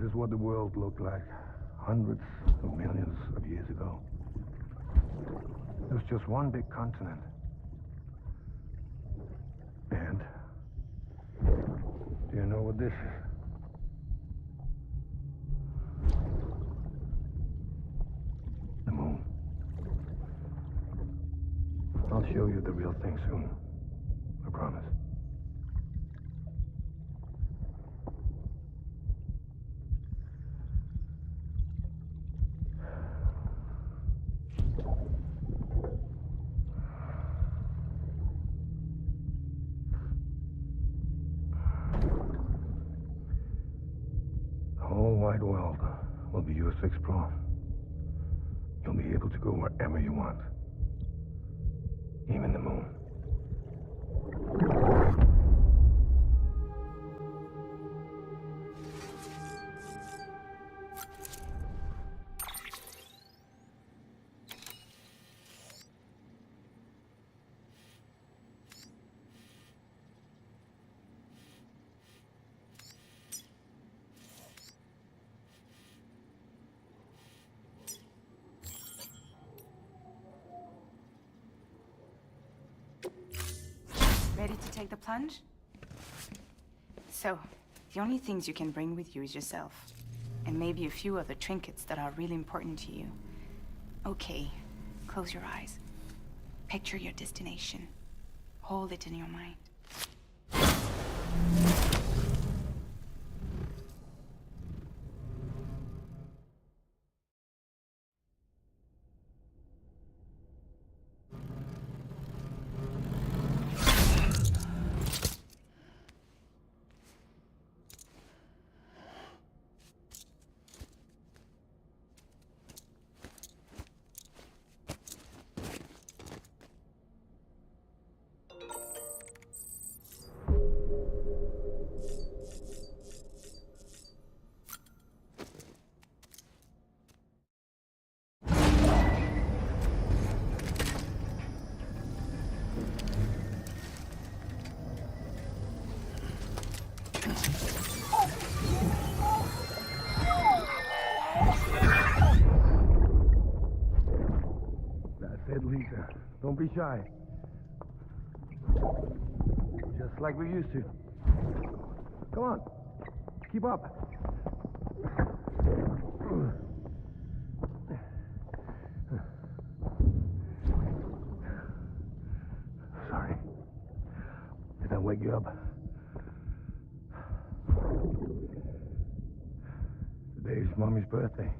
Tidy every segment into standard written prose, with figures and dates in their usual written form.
is what the world looked like hundreds of millions of years ago. It was just one big continent. And do you know what this is? The moon. I'll show you the real thing soon. I promise. The whole wide world will be yours to explore. You'll be able to go wherever you want. Even the moon. Ready to take the plunge? So, the only things you can bring with you is yourself. And maybe a few other trinkets that are really important to you. Okay, close your eyes. Picture your destination. Hold it in your mind. Lisa, don't be shy. Just like we used to. Come on, keep up. Sorry. Did I wake you up? Today's Mommy's birthday.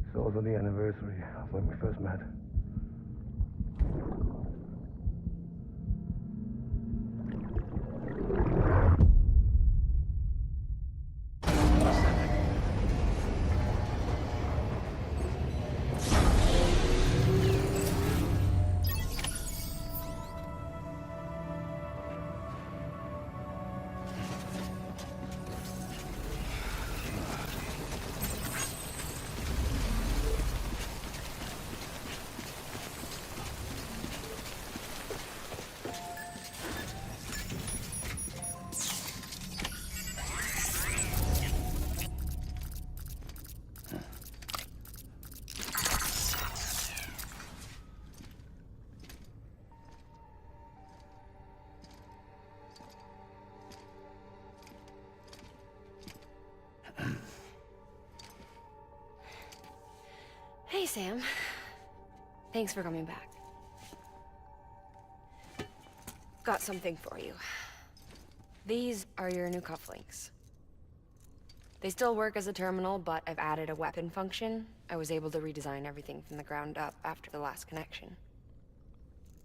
It's also the anniversary of when we first met. Hey, Sam. Thanks for coming back. Got something for you. These are your new cufflinks. They still work as a terminal, but I've added a weapon function. I was able to redesign everything from the ground up after the last connection.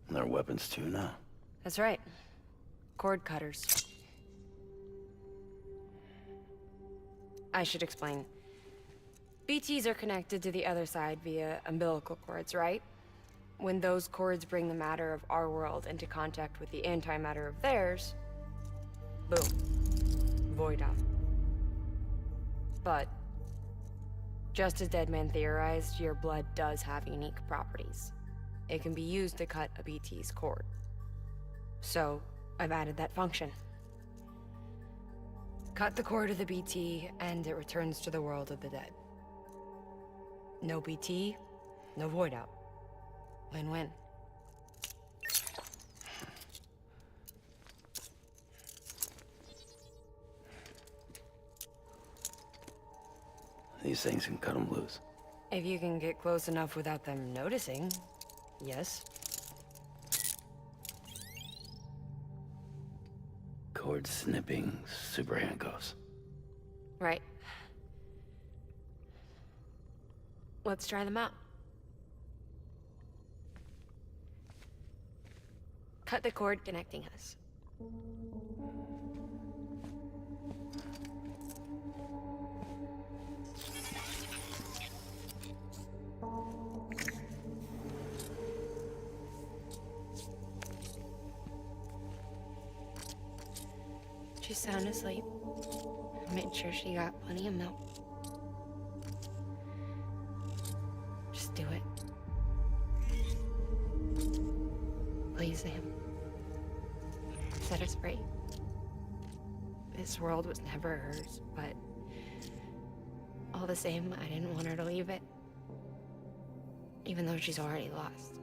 And they're weapons too now. That's right. Cord cutters. I should explain. BTs are connected to the other side via umbilical cords, right? When those cords bring the matter of our world into contact with the antimatter of theirs, boom. Void out. But Just as Deadman theorized, your blood does have unique properties. It can be used to cut a BT's cord. So, I've added that function. Cut the cord of the BT, and it returns to the world of the dead. No BT, no void out. Win-win. These things can cut them loose. If you can get close enough without them noticing, yes. Cord snipping, super handcuffs. Right. Let's try them out. Cut the cord connecting us. She's sound asleep. I made sure she got plenty of milk. Just do it. Please, Sam. Set us free. This world was never hers, but all the same, I didn't want her to leave it. Even though she's already lost.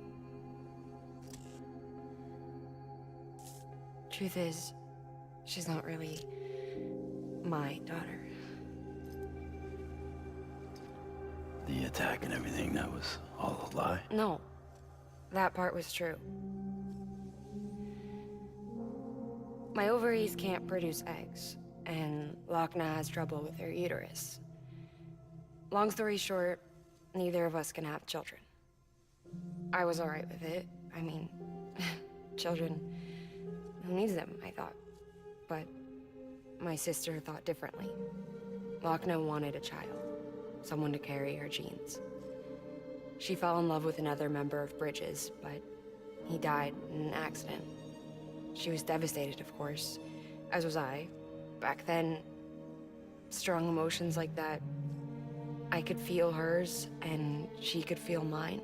Truth is, she's not really my daughter. The attack and everything, that was all a lie? No, that part was true. My ovaries can't produce eggs, and Lochna has trouble with her uterus. Long story short, neither of us can have children. I was alright with it. I mean, children, who needs them, I thought. But my sister thought differently. Lochna wanted a child, someone to carry her genes. She fell in love with another member of Bridges, but he died in an accident. She was devastated, of course, as was I. Back then, strong emotions like that, I could feel hers, and she could feel mine.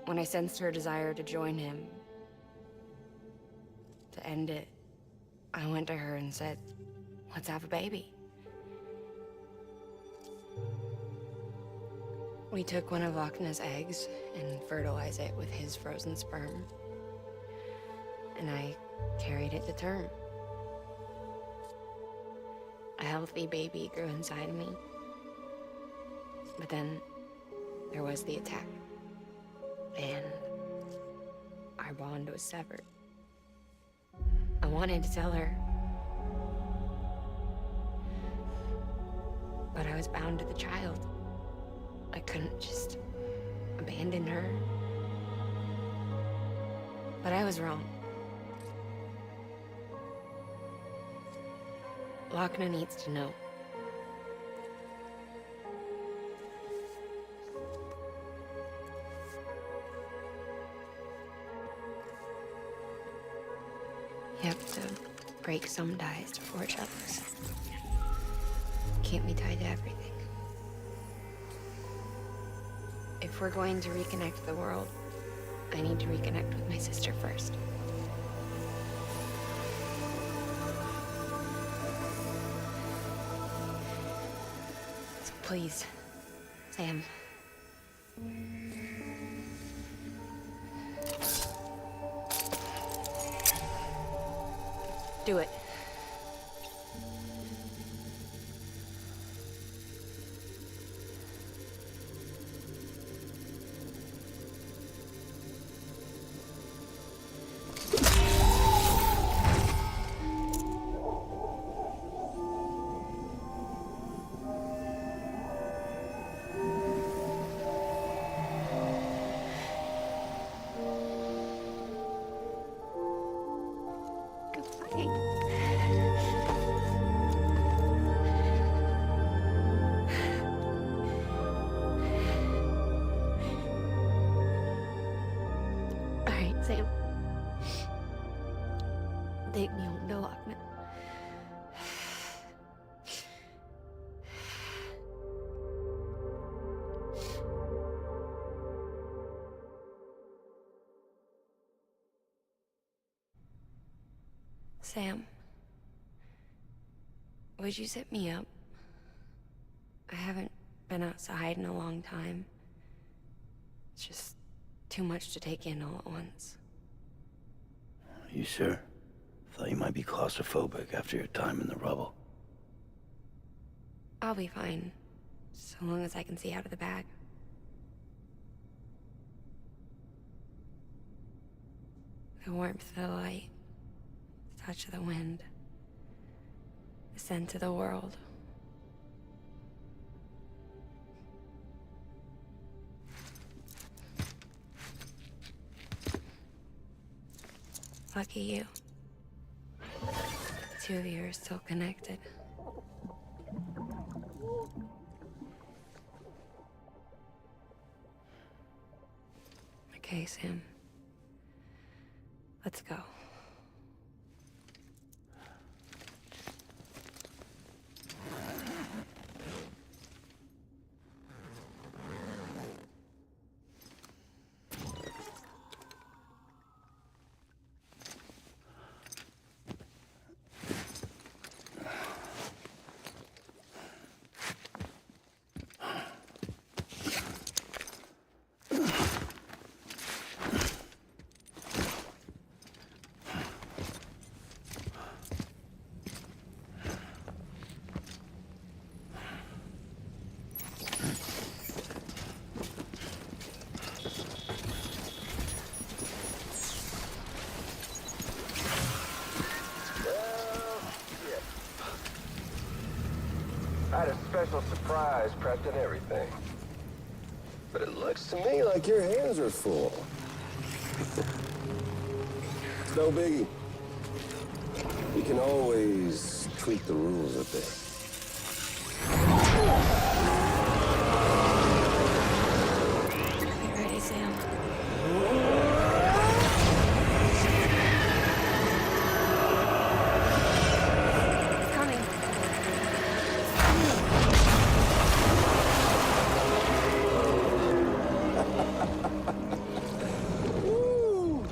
When I sensed her desire to join him, to end it, I went to her and said, let's have a baby. We took one of Lochna's eggs and fertilized it with his frozen sperm. And I carried it to term. A healthy baby grew inside me. But then there was the attack. And our bond was severed. I wanted to tell her, but I was bound to the child. I couldn't just abandon her. But I was wrong. Lochna needs to know. You have to break some ties to forge others. Can't be tied to everything. If we're going to reconnect the world, I need to reconnect with my sister first. So please, Sam. Do it. Sam. Take me home to Lochna. Sam, would you sit me up? I haven't been outside in a long time. It's just too much to take in all at once. You sure? Thought you might be claustrophobic after your time in the rubble. I'll be fine, so long as I can see out of the bag. The warmth of the light, the touch of the wind, the scent of the world. Lucky you. The two of you are still connected. Okay, Sam. Let's go. I had a special surprise prepped and everything. But it looks to me like your hands are full. It's no biggie. You can always tweak the rules a bit. Get ready, Sam. It's coming. Woo!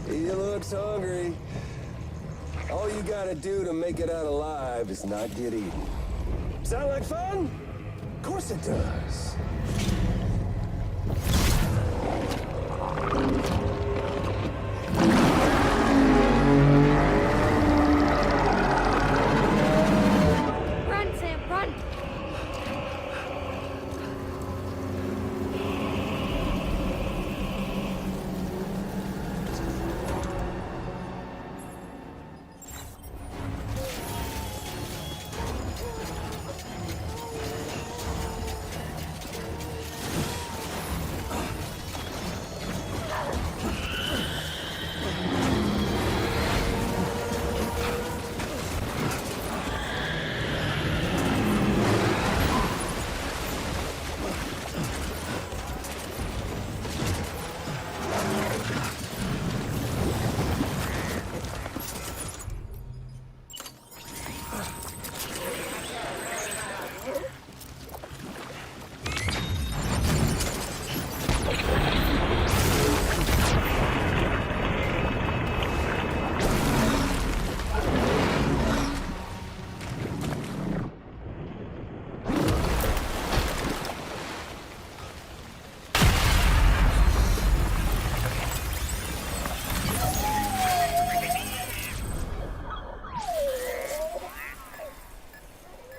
He looks hungry. All you gotta do to make it out alive is not get eaten. Sound like fun? Of course it does. Run, Sam, run!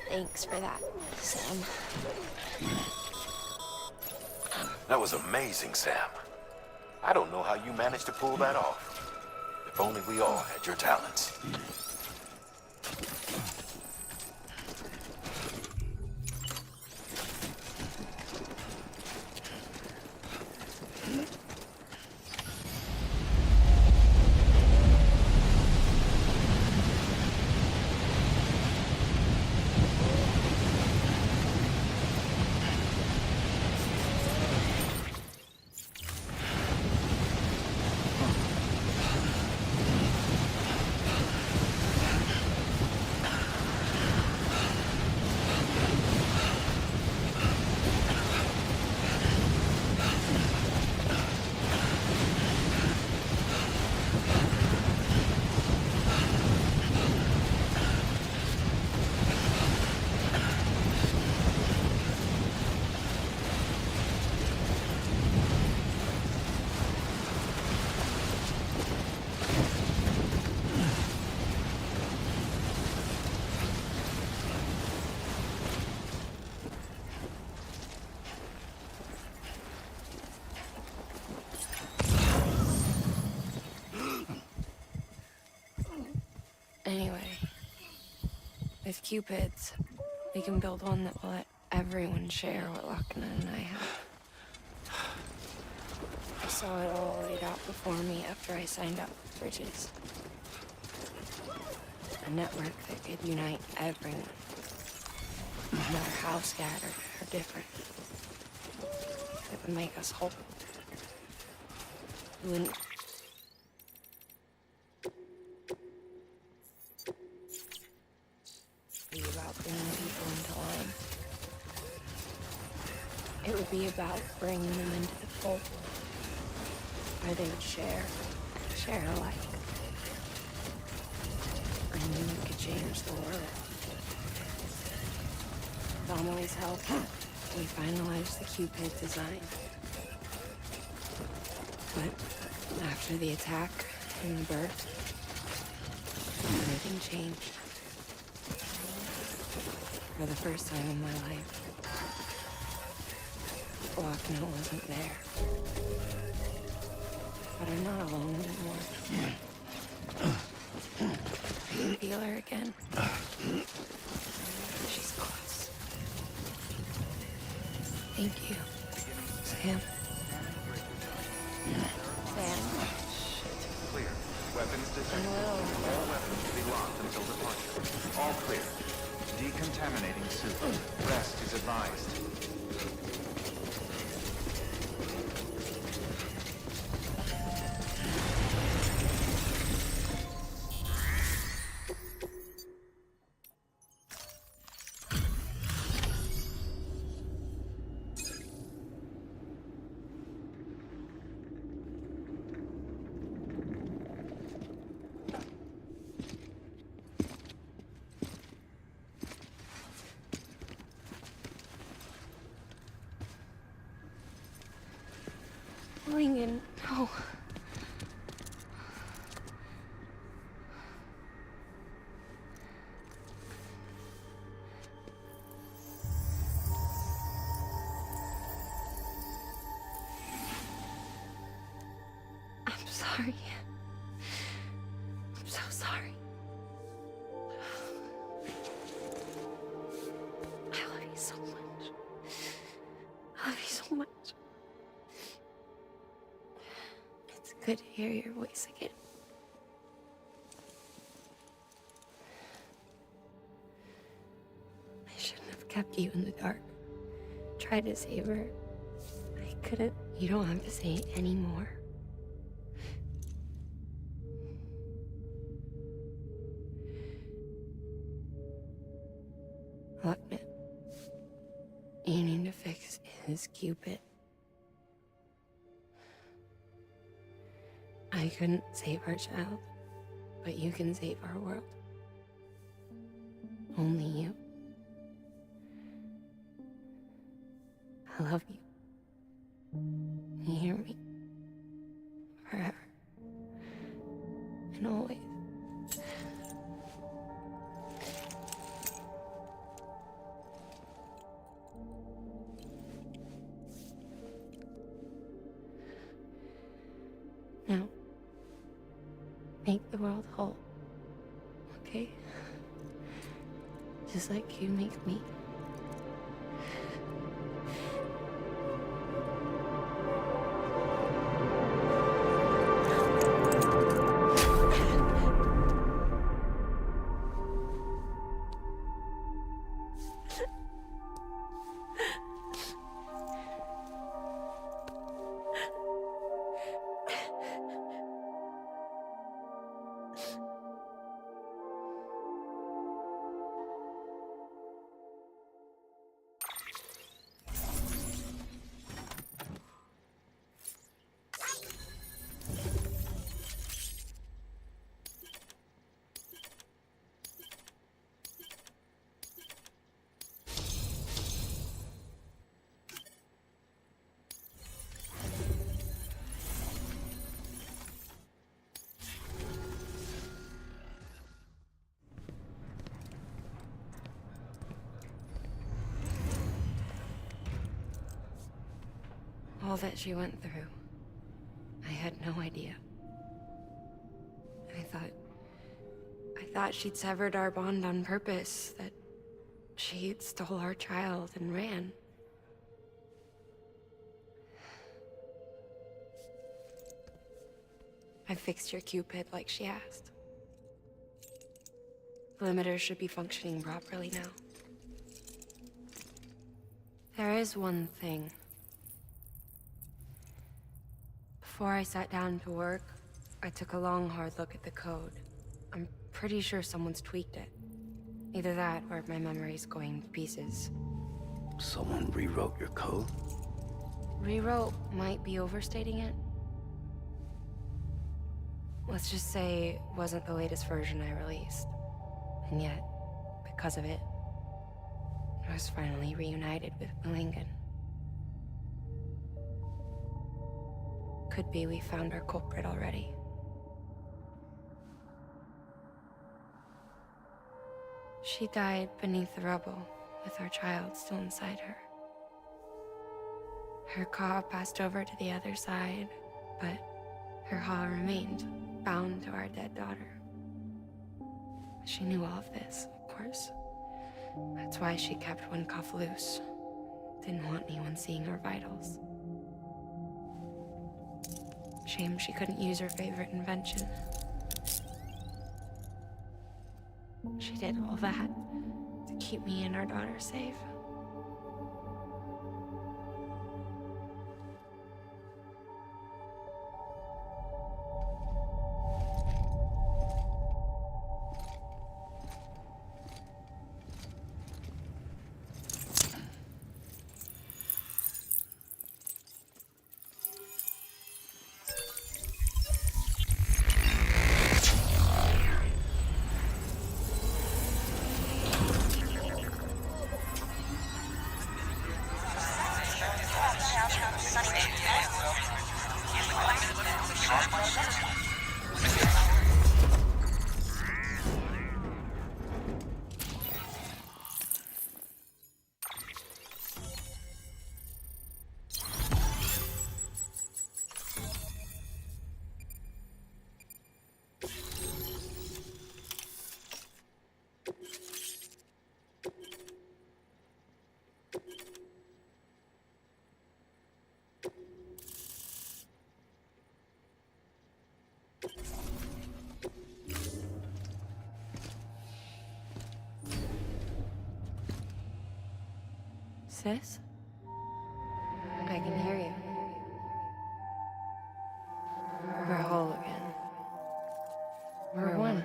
Thanks for that, Sam. That was amazing, Sam. I don't know how you managed to pull that off. If only we all had your talents. Anyway, with Cupids, we can build one that will let everyone share what Lochna and I have. I saw it all laid out before me after I signed up with Bridges. A network that could unite everyone, no matter how scattered or different. It would make us whole. It wouldn't be about bringing people into line. It would be about bringing them into the fold, where they would share alike. I knew it could change the world. With Amelie's help, we finalized the Cupid design. But after the attack and the birth, everything changed. For the first time in my life, Lochna wasn't there. But I'm not alone anymore. I can feel her again. She's close. Thank you, Sam. Sam. Clear. Weapons detected. All weapons to be locked until departure. All clear. Decontaminating suit. Rest is advised. Lincoln, no. I'm sorry. I'm so sorry. I love you so much. I love you so much. It's good to hear your voice again. I shouldn't have kept you in the dark. Tried to save her. I couldn't. You don't have to say it anymore. Lochna, you need to fix his Cupid. I couldn't save our child, but you can save our world. Only you. I love you. You hear me? Forever. And always. Now, make the world whole, okay? Just like you make me. All that she went through, I had no idea. I thought she'd severed our bond on purpose, that she stole our child and ran. I fixed your Cupid like she asked. The limiter should be functioning properly now. There is one thing. Before I sat down to work, I took a long, hard look at the code. I'm pretty sure someone's tweaked it. Either that, or my memory's going to pieces. Someone rewrote your code? Rewrote might be overstating it. Let's just say it wasn't the latest version I released. And yet, because of it, I was finally reunited with Malingen. Could be we found our culprit already. She died beneath the rubble, with our child still inside her. Her Ka passed over to the other side, but her Ha remained, bound to our dead daughter. She knew all of this, of course. That's why she kept one cuff loose. Didn't want anyone seeing her vitals. Shame she couldn't use her favorite invention. She did all that to keep me and our daughter safe. Sis? I can hear you. We're whole again. We're one.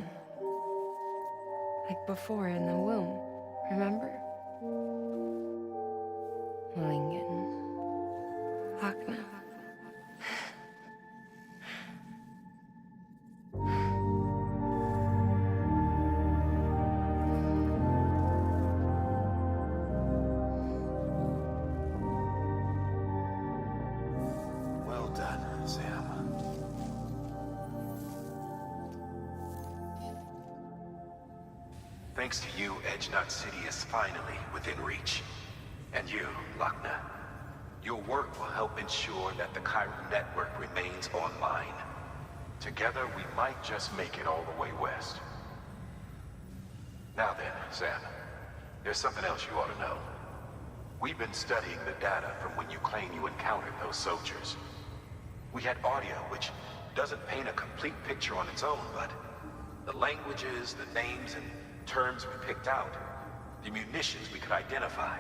Like before in the womb, remember? Malingen. Lochna. Well done, Sam. Thanks to you, Edge Knot City is finally within reach. And you, Lochna. Your work will help ensure that the Chiron network remains online. Together, we might just make it all the way west. Now then, Sam, there's something else you ought to know. We've been studying the data from when you claim you encountered those soldiers. We had audio, which doesn't paint a complete picture on its own, but the languages, the names, and terms we picked out, the munitions we could identify,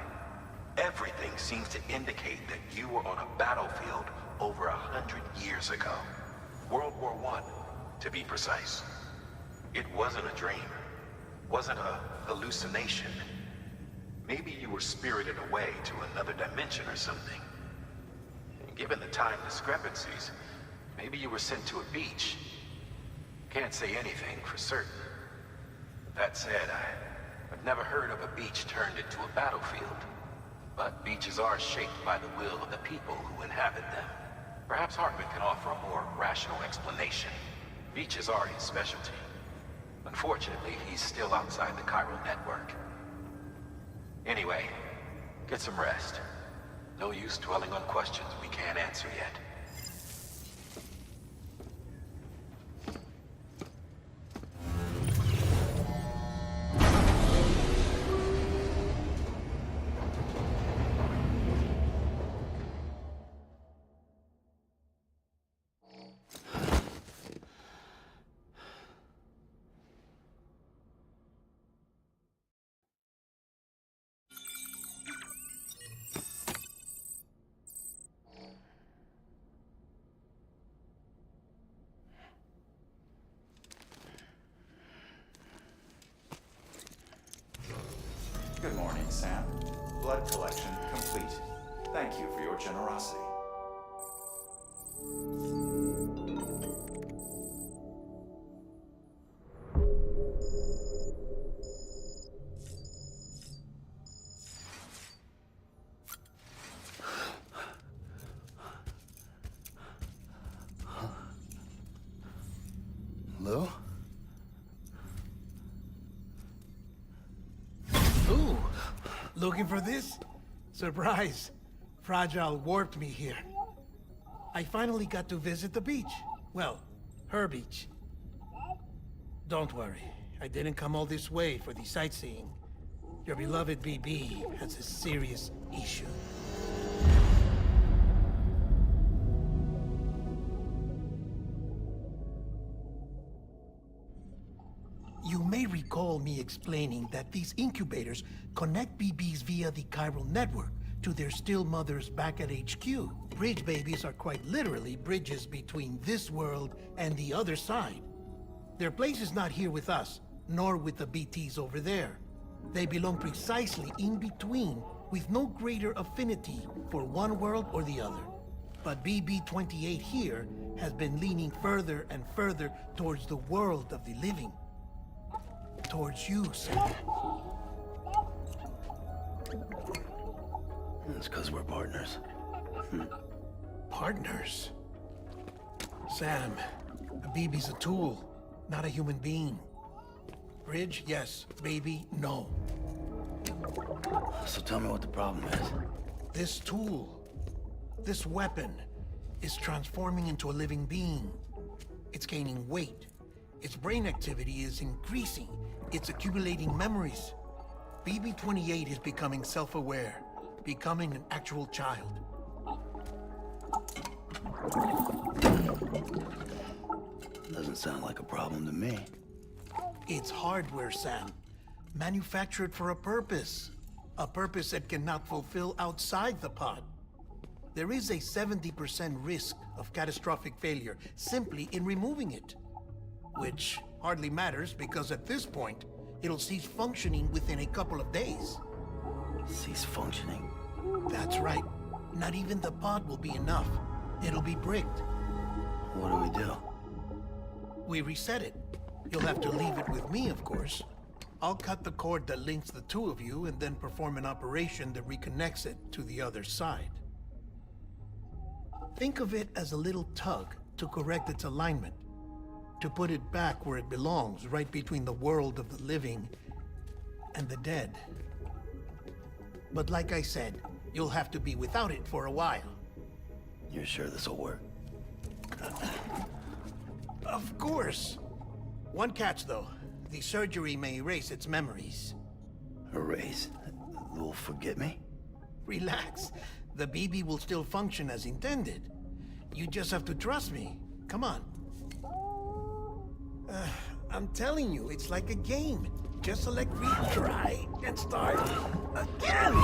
everything seems to indicate that you were on a battlefield over 100 years ago. World War I, to be precise. It wasn't a dream. Wasn't a hallucination. Maybe you were spirited away to another dimension or something. And given the time discrepancies, maybe you were sent to a beach. Can't say anything for certain. That said, I've never heard of a beach turned into a battlefield. But beaches are shaped by the will of the people who inhabit them. Perhaps Hartman can offer a more rational explanation. Beaches are his specialty. Unfortunately, he's still outside the Chiron network. Anyway, get some rest. No use dwelling on questions we can't answer yet. Sam. Blood collection complete. Thank you for your generosity. Hello? Ooh, looking for this? Surprise. Fragile warped me here. I finally got to visit the beach. Well, her beach. Don't worry, I didn't come all this way for the sightseeing. Your beloved BB has a serious issue. You may recall me explaining that these incubators connect BBs via the chiral network to their still mothers back at HQ. Bridge babies are quite literally bridges between this world and the other side. Their place is not here with us, nor with the BTs over there. They belong precisely in between, with no greater affinity for one world or the other. But BB-28 here has been leaning further and further towards the world of the living. Towards you, Sam. It's because we're partners. Partners? Sam, a BB's a tool, not a human being. Bridge, yes. Baby, no. So tell me what the problem is. This tool, this weapon, is transforming into a living being. It's gaining weight. Its brain activity is increasing. It's accumulating memories. BB-28 is becoming self-aware, becoming an actual child. Doesn't sound like a problem to me. It's hardware, Sam. Manufactured for a purpose. A purpose it cannot fulfill outside the pod. There is a 70% risk of catastrophic failure simply in removing it. Which hardly matters because at this point, it'll cease functioning within a couple of days. Cease functioning? That's right. Not even the pod will be enough. It'll be bricked. What do we do? We reset it. You'll have to leave it with me, of course. I'll cut the cord that links the two of you and then perform an operation that reconnects it to the other side. Think of it as a little tug to correct its alignment, to put it back where it belongs, right between the world of the living and the dead. But like I said, you'll have to be without it for a while. You're sure this'll work? Of course. One catch, though. The surgery may erase its memories. Erase? You'll forget me? Relax. The BB will still function as intended. You just have to trust me. Come on. I'm telling you, it's like a game. Just select retry and start again.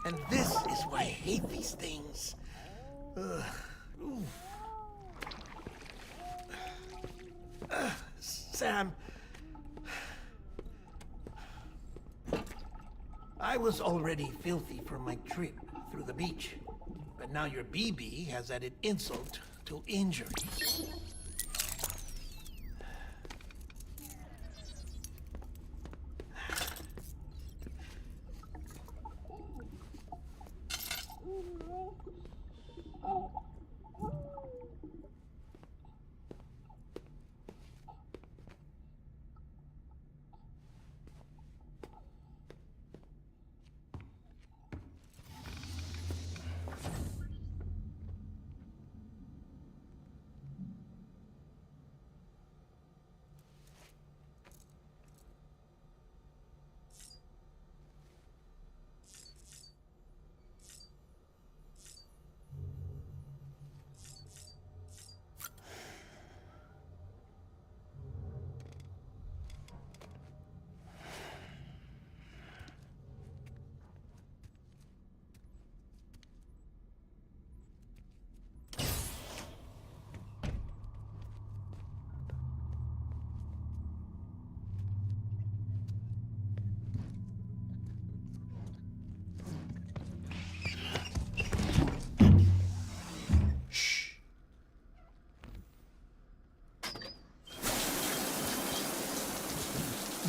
And this is why I hate these things. Sam, I was already filthy from my trip through the beach, but now your BB has added insult to injury.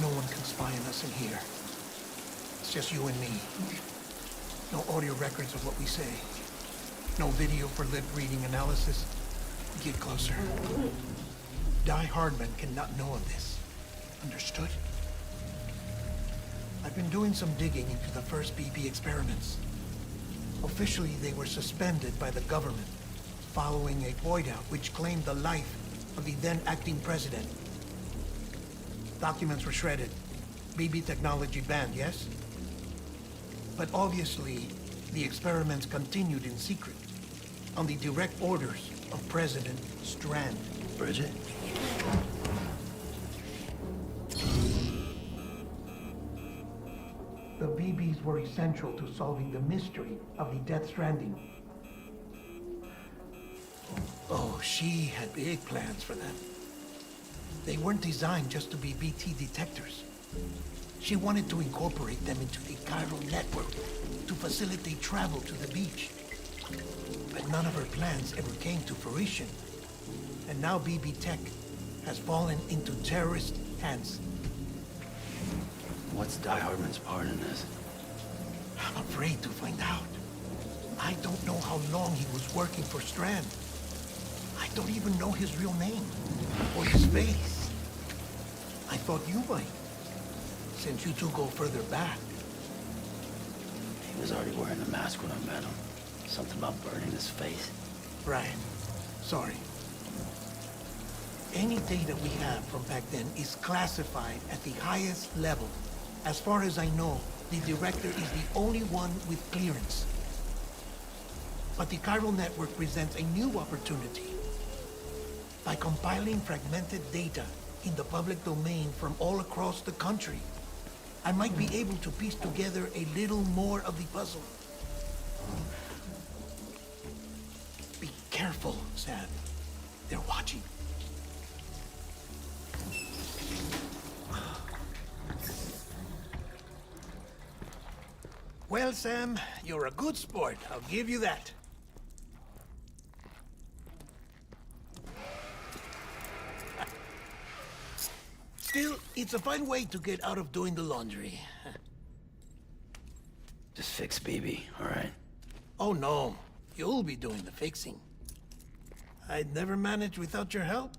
No one can spy on us in here. It's just you and me. No audio records of what we say. No video for lip-reading analysis. Get closer. Die Hardman cannot know of this. Understood? I've been doing some digging into the first BB experiments. Officially, they were suspended by the government, following a void out which claimed the life of the then acting president. Documents were shredded. BB technology banned, yes? But obviously, the experiments continued in secret, on the direct orders of President Strand. Bridget? The BBs were essential to solving the mystery of the Death Stranding. Oh, she had big plans for them. They weren't designed just to be BT detectors. She wanted to incorporate them into the chiral network to facilitate travel to the beach. But none of her plans ever came to fruition. And now BB Tech has fallen into terrorist hands. What's Die Hardman's part in this? I'm afraid to find out. I don't know how long he was working for Strand. I don't even know his real name or his face. I thought you might, since you two go further back. He was already wearing the mask when I met him. Something about burning his face. Right. Sorry. Any data we have from back then is classified at the highest level. As far as I know, the director is the only one with clearance. But the chiral network presents a new opportunity. By compiling fragmented data in the public domain from all across the country, I might be able to piece together a little more of the puzzle. Be careful, Sam. They're watching. Well, Sam, you're a good sport. I'll give you that. Still, it's a fine way to get out of doing the laundry. Just fix BB, all right? Oh, no. You'll be doing the fixing. I'd never manage without your help.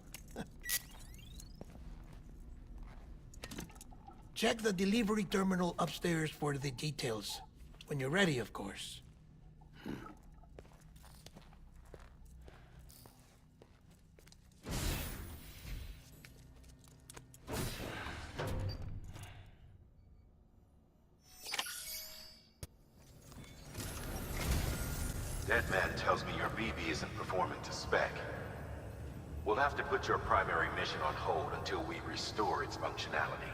Check the delivery terminal upstairs for the details. When you're ready, of course. Deadman tells me your BB isn't performing to spec. We'll have to put your primary mission on hold until we restore its functionality.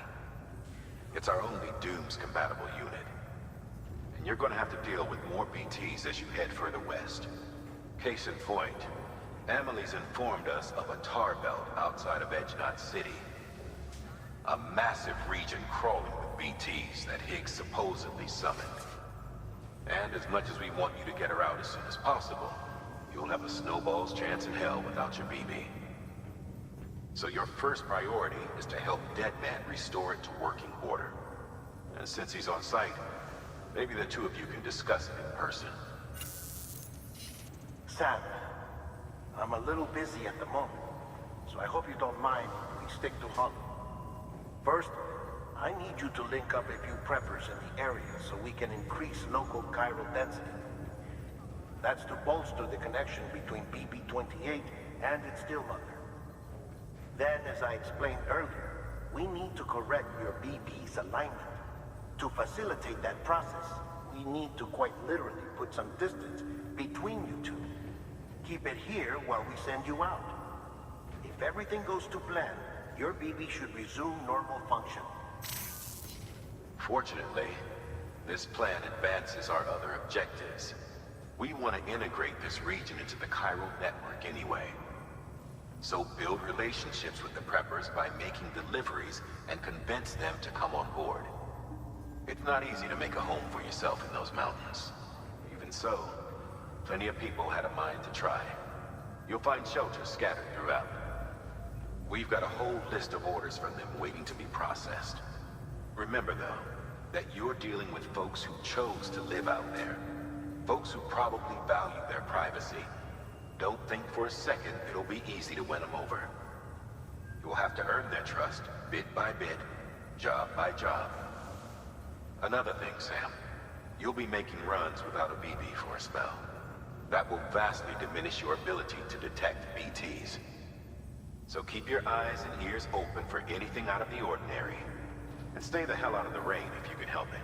It's our only Dooms-compatible unit. And you're gonna have to deal with more BTs as you head further west. Case in point, Amelie's informed us of a tar belt outside of Edgenot City. A massive region crawling with BTs that Higgs supposedly summoned. And as much as we want you to get her out as soon as possible, you'll have a snowball's chance in hell without your BB. So your first priority is to help Deadman restore it to working order. And since he's on site, maybe the two of you can discuss it in person. Sam, I'm a little busy at the moment, so I hope you don't mind if we stick to Hunt. First, I need you to link up a few preppers in the area so we can increase local chiral density. That's to bolster the connection between BB-28 and its stillmother. Then, as I explained earlier, we need to correct your BB's alignment. To facilitate that process, we need to quite literally put some distance between you two. Keep it here while we send you out. If everything goes to plan, your BB should resume normal function. Fortunately, this plan advances our other objectives. We want to integrate this region into the chiral network anyway. So build relationships with the preppers by making deliveries and convince them to come on board. It's not easy to make a home for yourself in those mountains. Even so, plenty of people had a mind to try. You'll find shelters scattered throughout. We've got a whole list of orders from them waiting to be processed. Remember, though, that you're dealing with folks who chose to live out there. Folks who probably value their privacy. Don't think for a second it'll be easy to win them over. You'll have to earn their trust, bit by bit, job by job. Another thing, Sam. You'll be making runs without a BB for a spell. That will vastly diminish your ability to detect BTs. So keep your eyes and ears open for anything out of the ordinary. And stay the hell out of the rain if you can help it.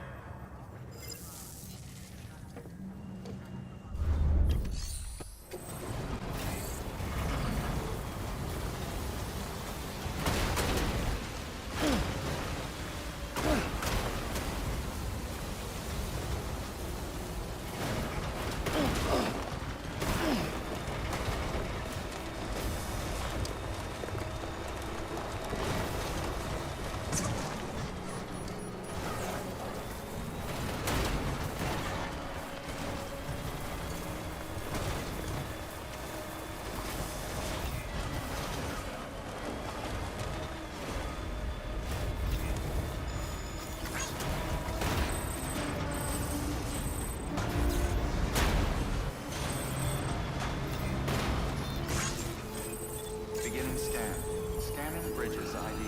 Beginning scan. Scanning bridges ID.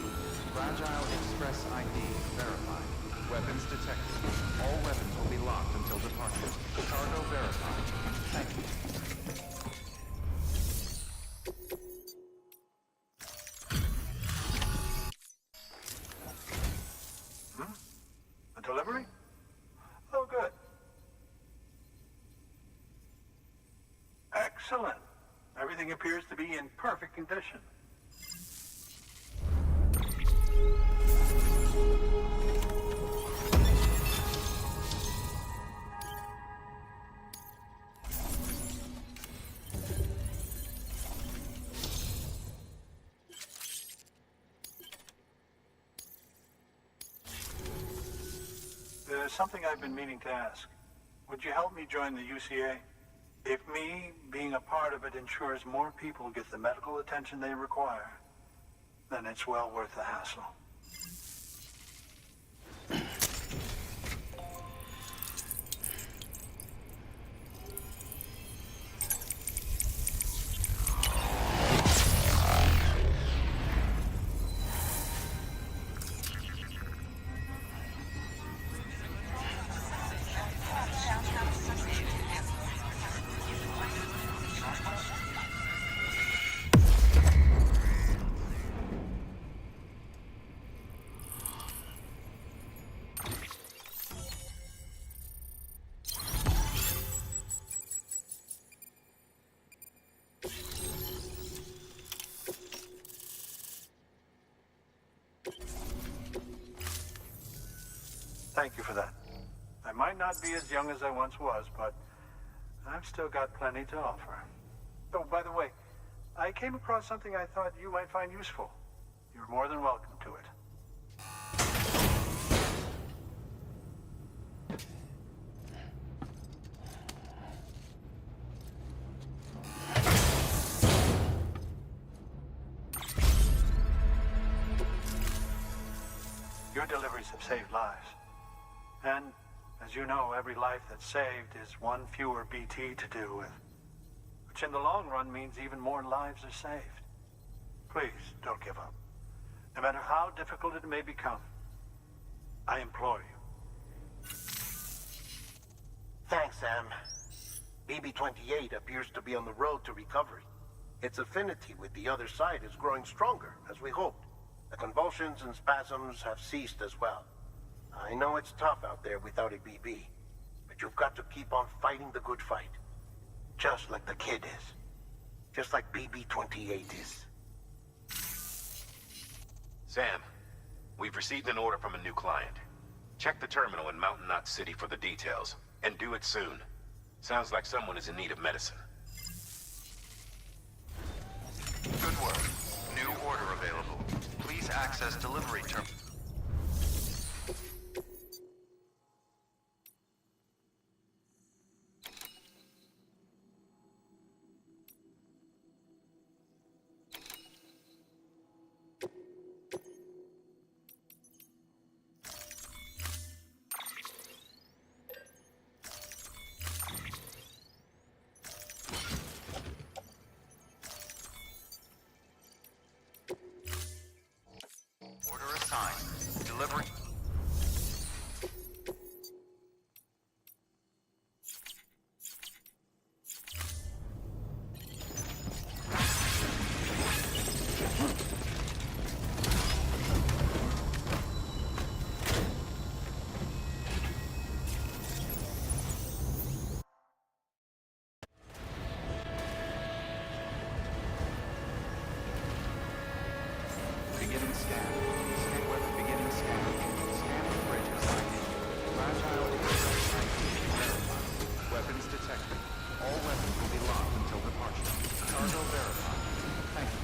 Fragile Express ID verified. Weapons detected. All weapons will be locked until departure. Cargo verified. Thank you. A delivery? Oh, good. Excellent. Everything appears to be in perfect condition. There's something I've been meaning to ask. Would you help me join the UCA? If me being a part of it ensures more people get the medical attention they require, then it's well worth the hassle. Thank you for that. I might not be as young as I once was, but I've still got plenty to offer. Oh, by the way, I came across something I thought you might find useful. You're more than welcome to it. Your deliveries have saved lives. And, as you know, every life that's saved is one fewer BT to deal with. Which in the long run means even more lives are saved. Please, don't give up. No matter how difficult it may become, I implore you. Thanks, Sam. BB-28 appears to be on the road to recovery. Its affinity with the other side is growing stronger, as we hoped. The convulsions and spasms have ceased as well. I know it's tough out there without a BB, but you've got to keep on fighting the good fight. Just like the kid is. Just like BB-28 is. Sam, we've received an order from a new client. Check the terminal in Mountain Knot City for the details, and do it soon. Sounds like someone is in need of medicine. Good work. New order available. Please access delivery terminal. delivery... Beginning scan. Scan weapon beginning scan. Scan the bridges ID. Fragile express ID verified. Weapons detected. All weapons will be locked until departure. Cargo verified. Thank you.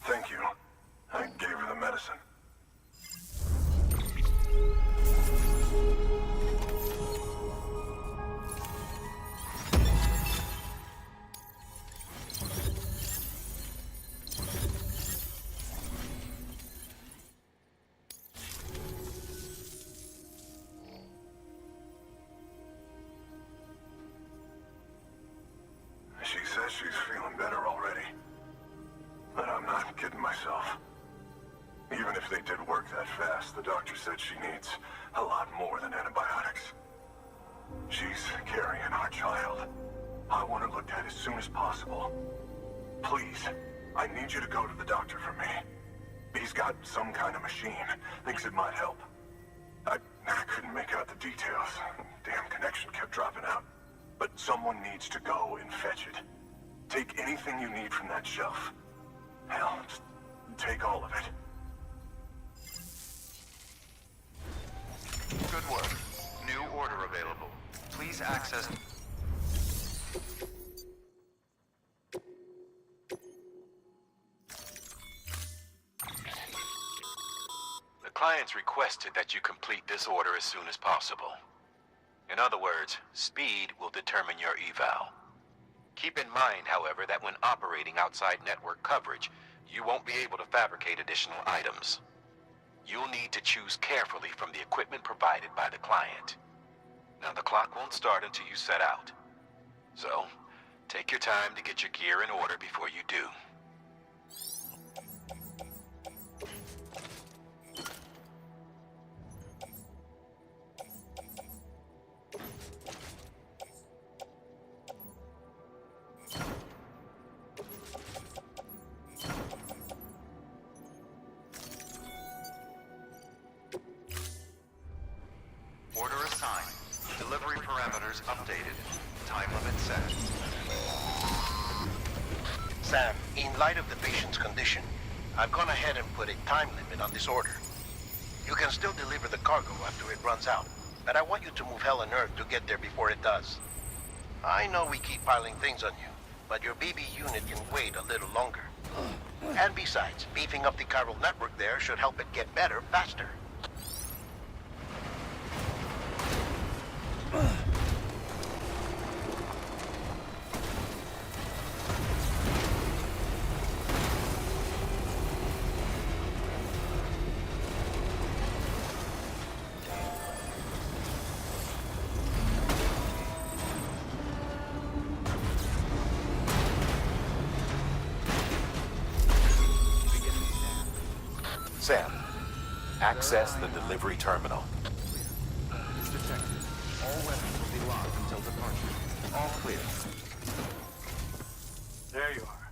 Thank you. I gave her the medicine. She says she's feeling better already. But I'm not kidding myself. Even if they did work that fast, the doctor said she needs a lot more than antibiotics. She's carrying our child. I want her looked at as soon as possible. Please, I need you to go to the doctor for me. He's got some kind of machine. Thinks it might help. I couldn't make out the details. Damn connection kept dropping out. But someone needs to go and fetch it. Take anything you need from that shelf. Hell, just take all of it. Good work. New order available. Please access... The client's requested that you complete this order as soon as possible. In other words, speed will determine your eval. Keep in mind, however, that when operating outside network coverage, you won't be able to fabricate additional items. You'll need to choose carefully from the equipment provided by the client. Now, the clock won't start until you set out. So, take your time to get your gear in order before you do. Order assigned. Delivery parameters updated. Time limit set. Sam, in light of the patient's condition, I've gone ahead and put a time limit on this order. You can still deliver the cargo after it runs out, but I want you to move hell and earth to get there before it does. I know we keep piling things on you, but your BB unit can wait a little longer. And besides, beefing up the chiral network there should help it get better faster. Sam, access the delivery terminal. Weapons detected. All weapons will be locked until departure. All clear. There you are.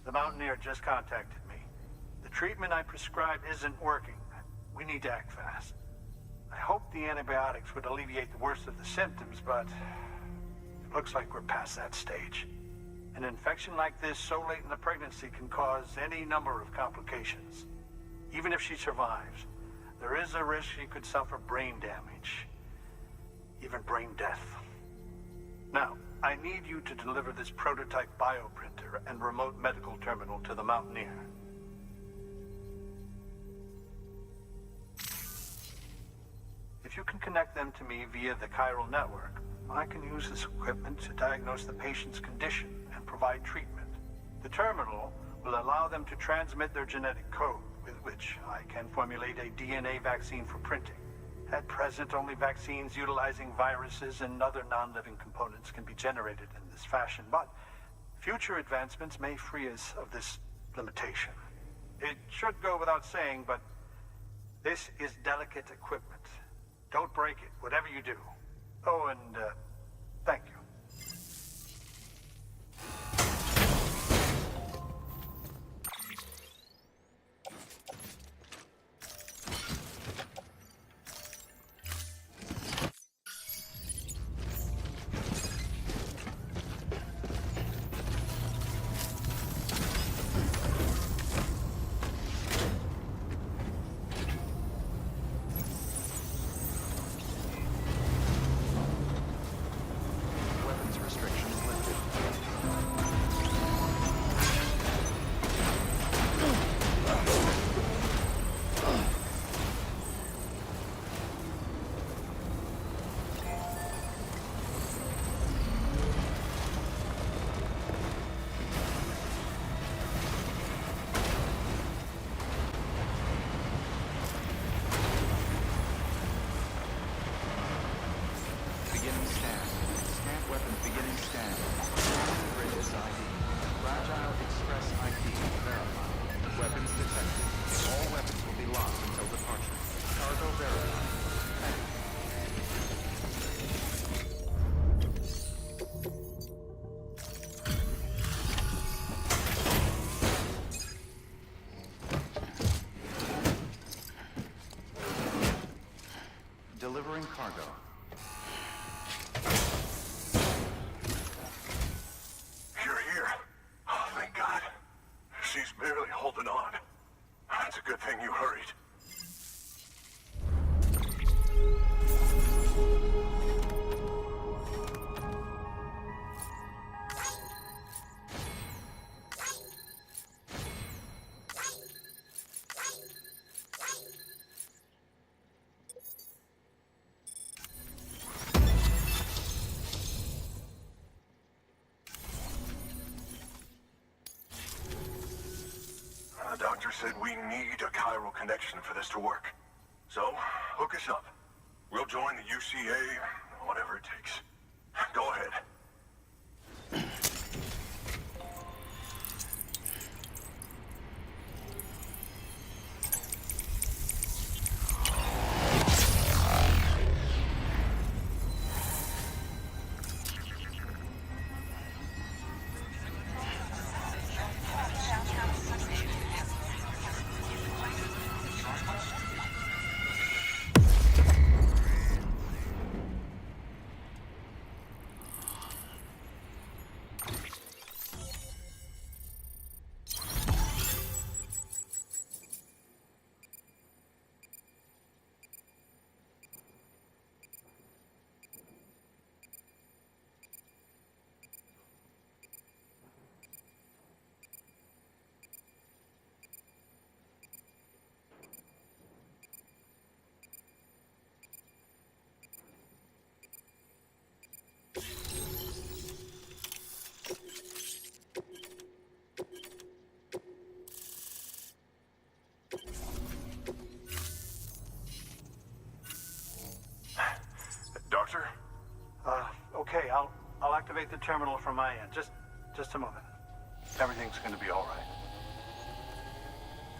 The Mountaineer just contacted me. The treatment I prescribed isn't working. We need to act fast. I hoped the antibiotics would alleviate the worst of the symptoms, but it looks like we're past that stage. An infection like this so late in the pregnancy can cause any number of complications. Even if she survives, there is a risk she could suffer brain damage, even brain death. Now, I need you to deliver this prototype bioprinter and remote medical terminal to the Mountaineer. If you can connect them to me via the chiral network, I can use this equipment to diagnose the patient's condition and provide treatment. The terminal will allow them to transmit their genetic code, with which I can formulate a DNA vaccine for printing. At present, only vaccines utilizing viruses and other non-living components can be generated in this fashion, but future advancements may free us of this limitation. It should go without saying, but this is delicate equipment. Don't break it, whatever you do. Oh, and thank you. Delivering cargo. You're here. Oh, thank God. She's barely holding on. It's a good thing you hurried. The doctor said we need a chiral connection for this to work. So, hook us up. We'll join the UCA, whatever it takes. Go ahead. Doctor? Okay, I'll activate the terminal from my end. Just a moment. Everything's gonna be all right.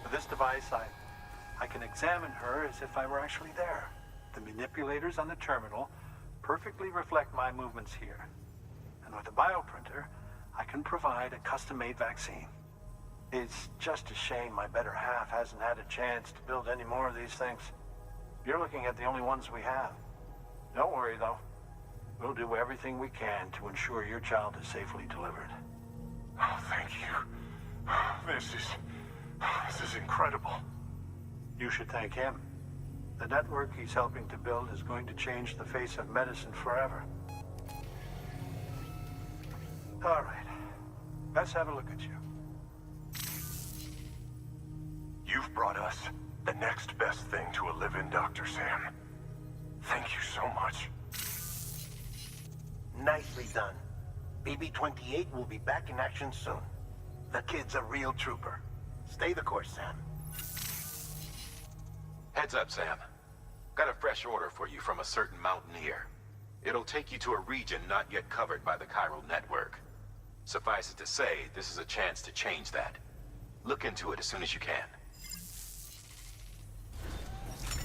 With this device, I can examine her as if I were actually there. The manipulators on the terminal perfectly reflect my movements here. And with the bioprinter, I can provide a custom-made vaccine. It's just a shame my better half hasn't had a chance to build any more of these things. You're looking at the only ones we have. Don't worry, though. We'll do everything we can to ensure your child is safely delivered. Oh, thank you. This is incredible. You should thank him. The network he's helping to build is going to change the face of medicine forever. All right. Let's have a look at you. You've brought us the next best thing to a live-in Dr. Sam. Thank you so much. Nicely done. BB-28 will be back in action soon. The kid's a real trooper. Stay the course, Sam. Heads up, Sam. Got a fresh order for you from a certain mountaineer. It'll take you to a region not yet covered by the chiral network. Suffice it to say, this is a chance to change that. Look into it as soon as you can.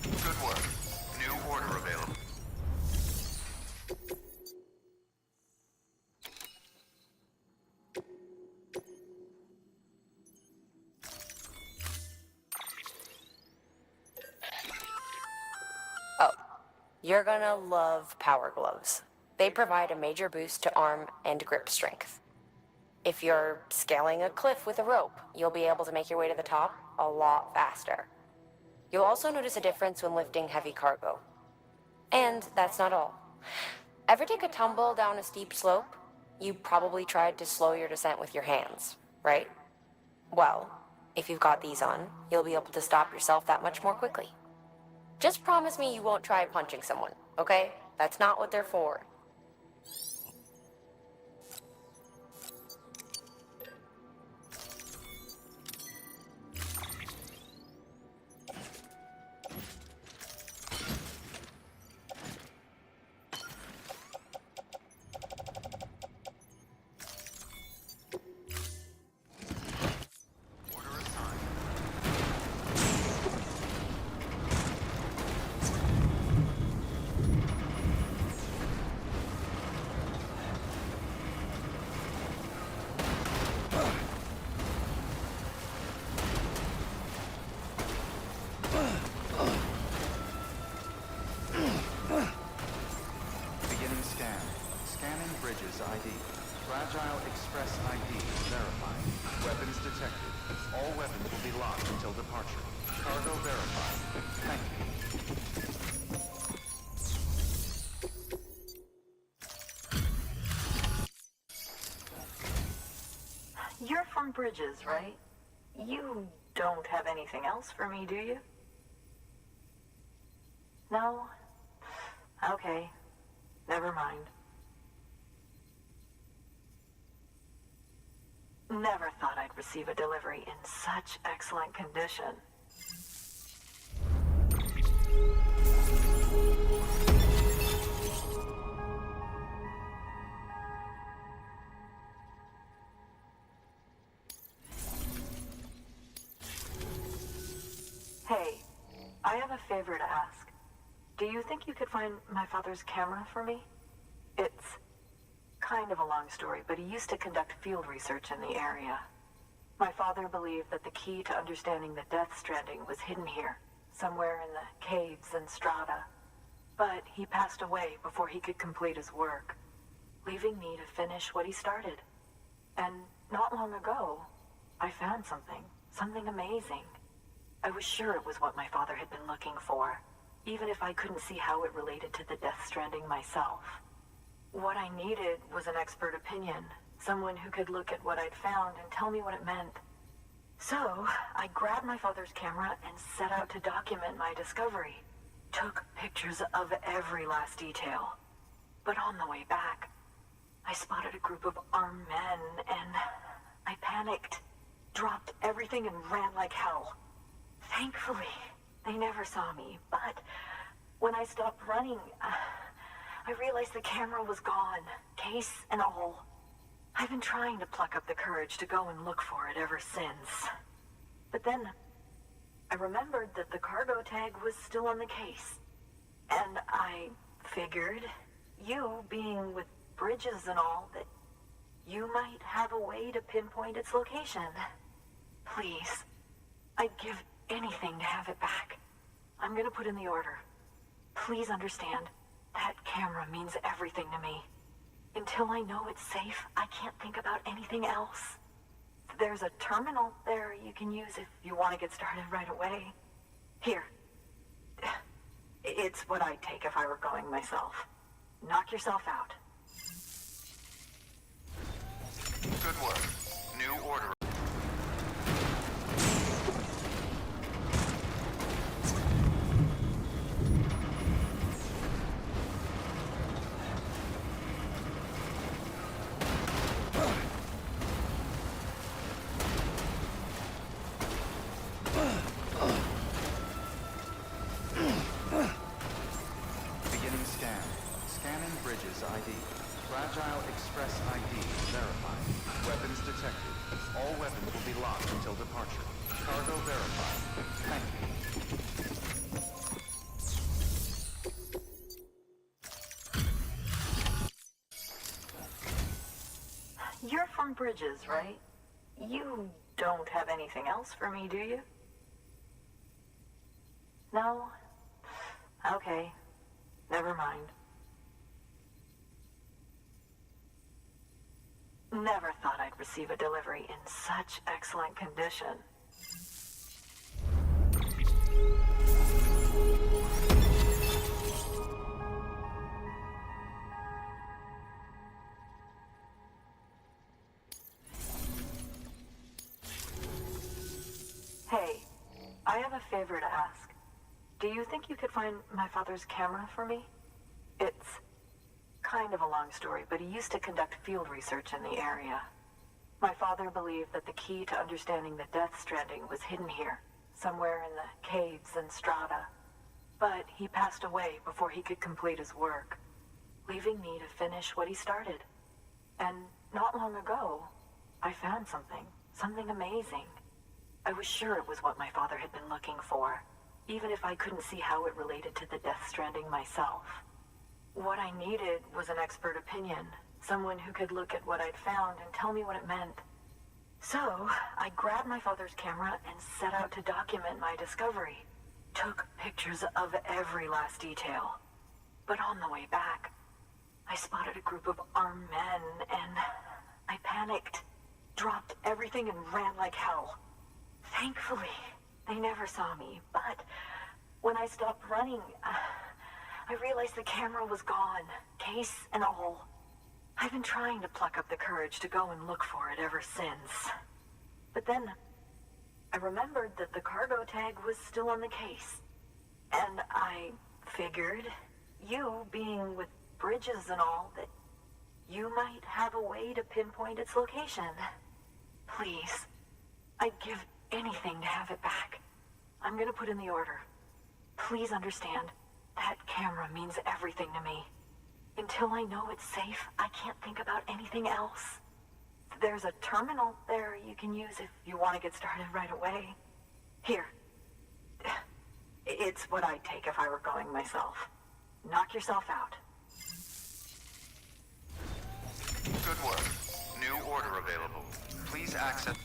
Good work. New order available. Oh, you're gonna love power gloves. They provide a major boost to arm and grip strength. If you're scaling a cliff with a rope, you'll be able to make your way to the top a lot faster. You'll also notice a difference when lifting heavy cargo. And that's not all. Ever take a tumble down a steep slope? You probably tried to slow your descent with your hands, right? Well, if you've got these on, you'll be able to stop yourself that much more quickly. Just promise me you won't try punching someone, okay? That's not what they're for. Beginning scan. Scanning bridges ID. Fragile Express ID verified. Weapons detected. All weapons will be locked until departure. Cargo verified. Thank you. You're from Bridges, right? You don't have anything else for me, do you? No? Okay. Never mind. Never thought I'd receive a delivery in such excellent condition. Hey, I have a favor to ask. Do you think you could find my father's camera for me? It's kind of a long story, but he used to conduct field research in the area. My father believed that the key to understanding the Death Stranding was hidden here, somewhere in the caves and strata. But he passed away before he could complete his work, leaving me to finish what he started. And not long ago, I found something amazing. I was sure it was what my father had been looking for, even if I couldn't see how it related to the Death Stranding myself. What I needed was an expert opinion, someone who could look at what I'd found and tell me what it meant. So, I grabbed my father's camera and set out to document my discovery. Took pictures of every last detail. But on the way back, I spotted a group of armed men and I panicked, dropped everything and ran like hell. Thankfully, they never saw me, but when I stopped running, I realized the camera was gone, case and all. I've been trying to pluck up the courage to go and look for it ever since. But then, I remembered that the cargo tag was still on the case. And I figured, you being with Bridges and all, that you might have a way to pinpoint its location. Please, I'd give anything to have it back. I'm gonna put in the order. Please understand, that camera means everything to me. Until I know it's safe, I can't think about anything else. There's a terminal there you can use if you want to get started right away. Here. It's what I'd take if I were going myself. Knock yourself out. Good work. New order. Bridges, right? You don't have anything else for me, do you? No? Okay. Never mind. Never thought I'd receive a delivery in such excellent condition. Hey, I have a favor to ask. Do you think you could find my father's camera for me? It's kind of a long story, but he used to conduct field research in the area. My father believed that the key to understanding the Death Stranding was hidden here, somewhere in the caves and strata. But he passed away before he could complete his work, leaving me to finish what he started. And not long ago, I found something amazing. I was sure it was what my father had been looking for, even if I couldn't see how it related to the Death Stranding myself. What I needed was an expert opinion, someone who could look at what I'd found and tell me what it meant. So, I grabbed my father's camera and set out to document my discovery. Took pictures of every last detail. But on the way back, I spotted a group of armed men and I panicked, dropped everything and ran like hell. Thankfully, they never saw me, but when I stopped running, I realized the camera was gone, case and all. I've been trying to pluck up the courage to go and look for it ever since. But then, I remembered that the cargo tag was still on the case. And I figured, you being with Bridges and all, that you might have a way to pinpoint its location. Please, I'd give anything to have it back. I'm gonna put in the order. Please understand, that camera means everything to me. Until I know it's safe, I can't think about anything else. There's a terminal there you can use if you want to get started right away. Here. It's what I'd take if I were going myself. Knock yourself out. Good work. New order available. Please access...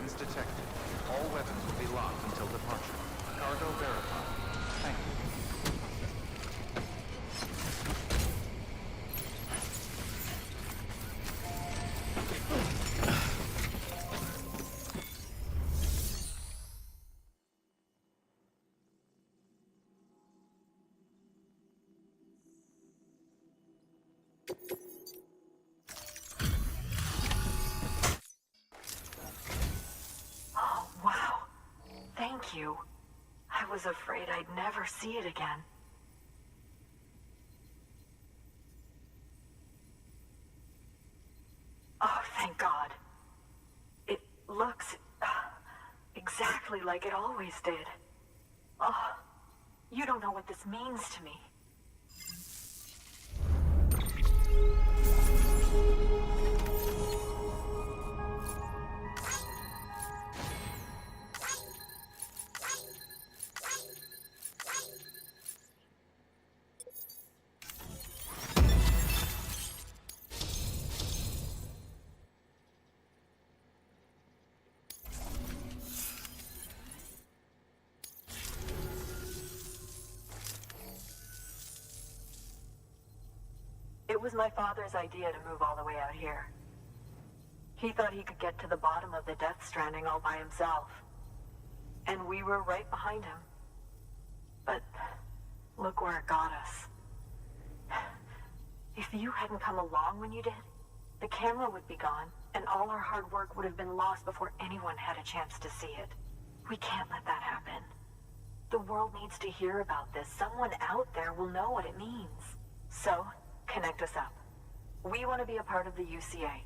Weapons detected. All weapons will be locked until departure. Cargo verified. Thank you. Oh, wow. Thank you. I was afraid I'd never see it again. Oh, thank God. It looks exactly like it always did. Oh, you don't know what this means to me. It was my father's idea to move all the way out here. He thought he could get to the bottom of the Death Stranding all by himself. And we were right behind him. But look where it got us. If you hadn't come along when you did, the camera would be gone, and all our hard work would have been lost before anyone had a chance to see it. We can't let that happen. The world needs to hear about this. Someone out there will know what it means. So, connect us up. We want to be a part of the UCA.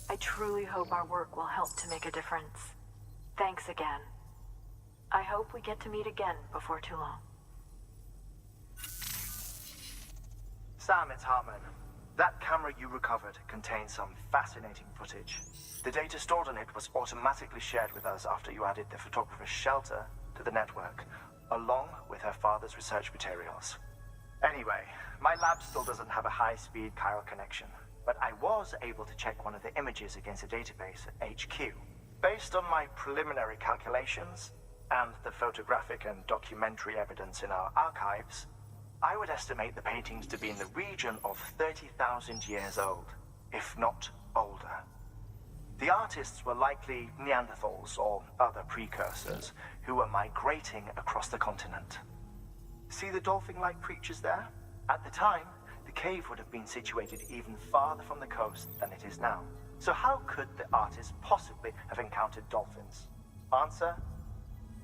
I truly hope our work will help to make a difference. Thanks again. I hope we get to meet again before too long. Sam, it's Hartman. That camera you recovered contains some fascinating footage. The data stored on it was automatically shared with us after you added the photographer's shelter to the network, along with her father's research materials. Anyway, my lab still doesn't have a high-speed chiral connection, but I was able to check one of the images against a database at HQ. Based on my preliminary calculations and the photographic and documentary evidence in our archives, I would estimate the paintings to be in the region of 30,000 years old, if not older. The artists were likely Neanderthals or other precursors who were migrating across the continent. See the dolphin-like creatures there? At the time, the cave would have been situated even farther from the coast than it is now. So how could the artists possibly have encountered dolphins? Answer: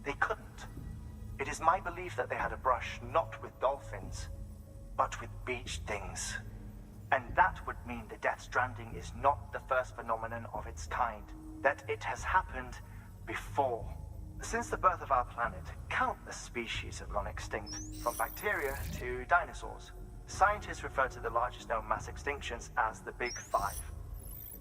they couldn't. It is my belief that they had a brush not with dolphins, but with beach things. And that would mean the Death Stranding is not the first phenomenon of its kind, that it has happened before. Since the birth of our planet, countless species have gone extinct, from bacteria to dinosaurs. Scientists refer to the largest known mass extinctions as the Big Five.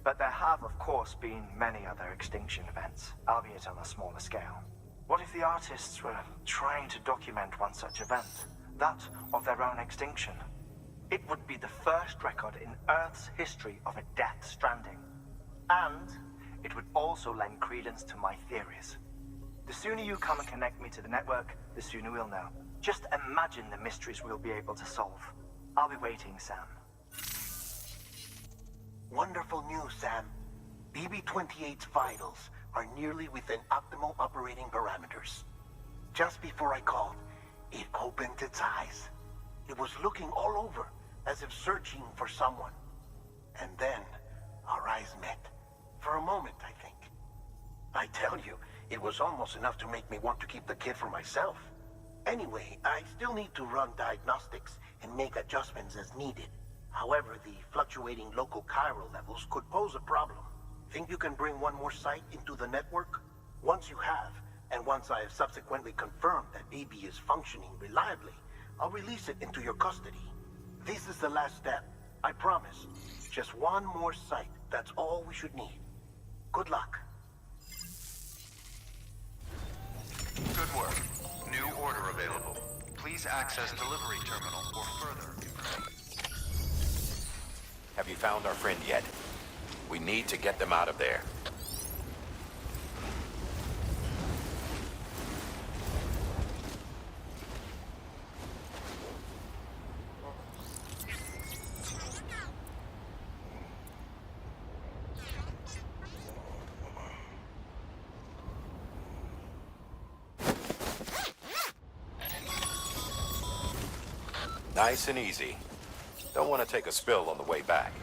But there have, of course, been many other extinction events, albeit on a smaller scale. What if the artists were trying to document one such event, that of their own extinction? It would be the first record in Earth's history of a Death Stranding. And it would also lend credence to my theories. The sooner you come and connect me to the network, the sooner we'll know. Just imagine the mysteries we'll be able to solve. I'll be waiting, Sam. Wonderful news, Sam. BB-28's vitals are nearly within optimal operating parameters. Just before I called, it opened its eyes. It was looking all over, as if searching for someone. And then, our eyes met. For a moment, I think. I tell you, it was almost enough to make me want to keep the kid for myself. Anyway, I still need to run diagnostics and make adjustments as needed. However, the fluctuating local chiral levels could pose a problem. Think you can bring one more site into the network? Once you have, and once I have subsequently confirmed that BB is functioning reliably, I'll release it into your custody. This is the last step. I promise. Just one more site. That's all we should need. Good luck. Good work. New order available. Please access delivery terminal or further information. Have you found our friend yet? We need to get them out of there. Nice and easy. Don't want to take a spill on the way back.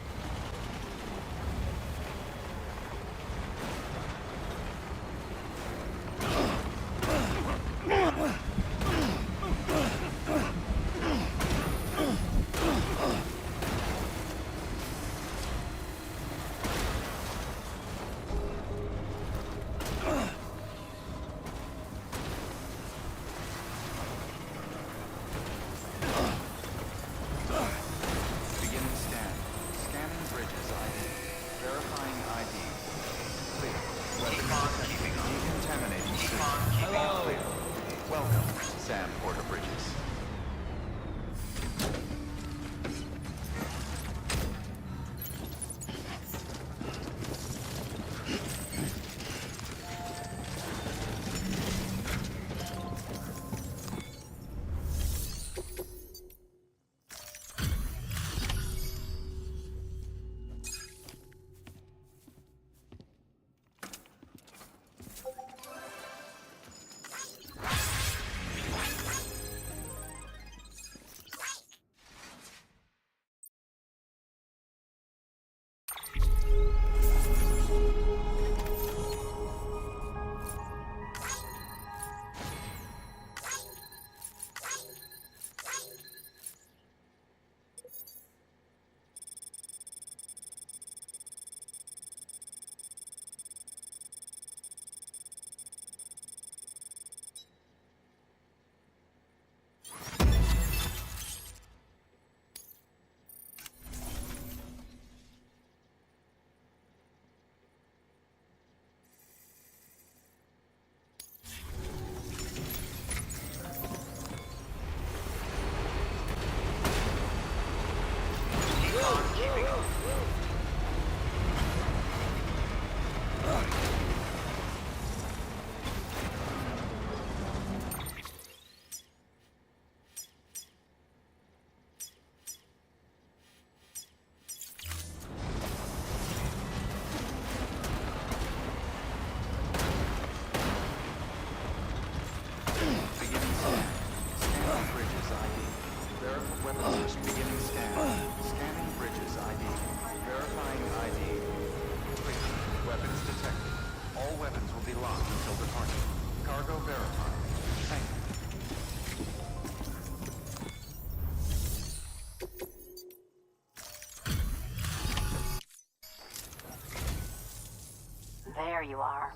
There you are.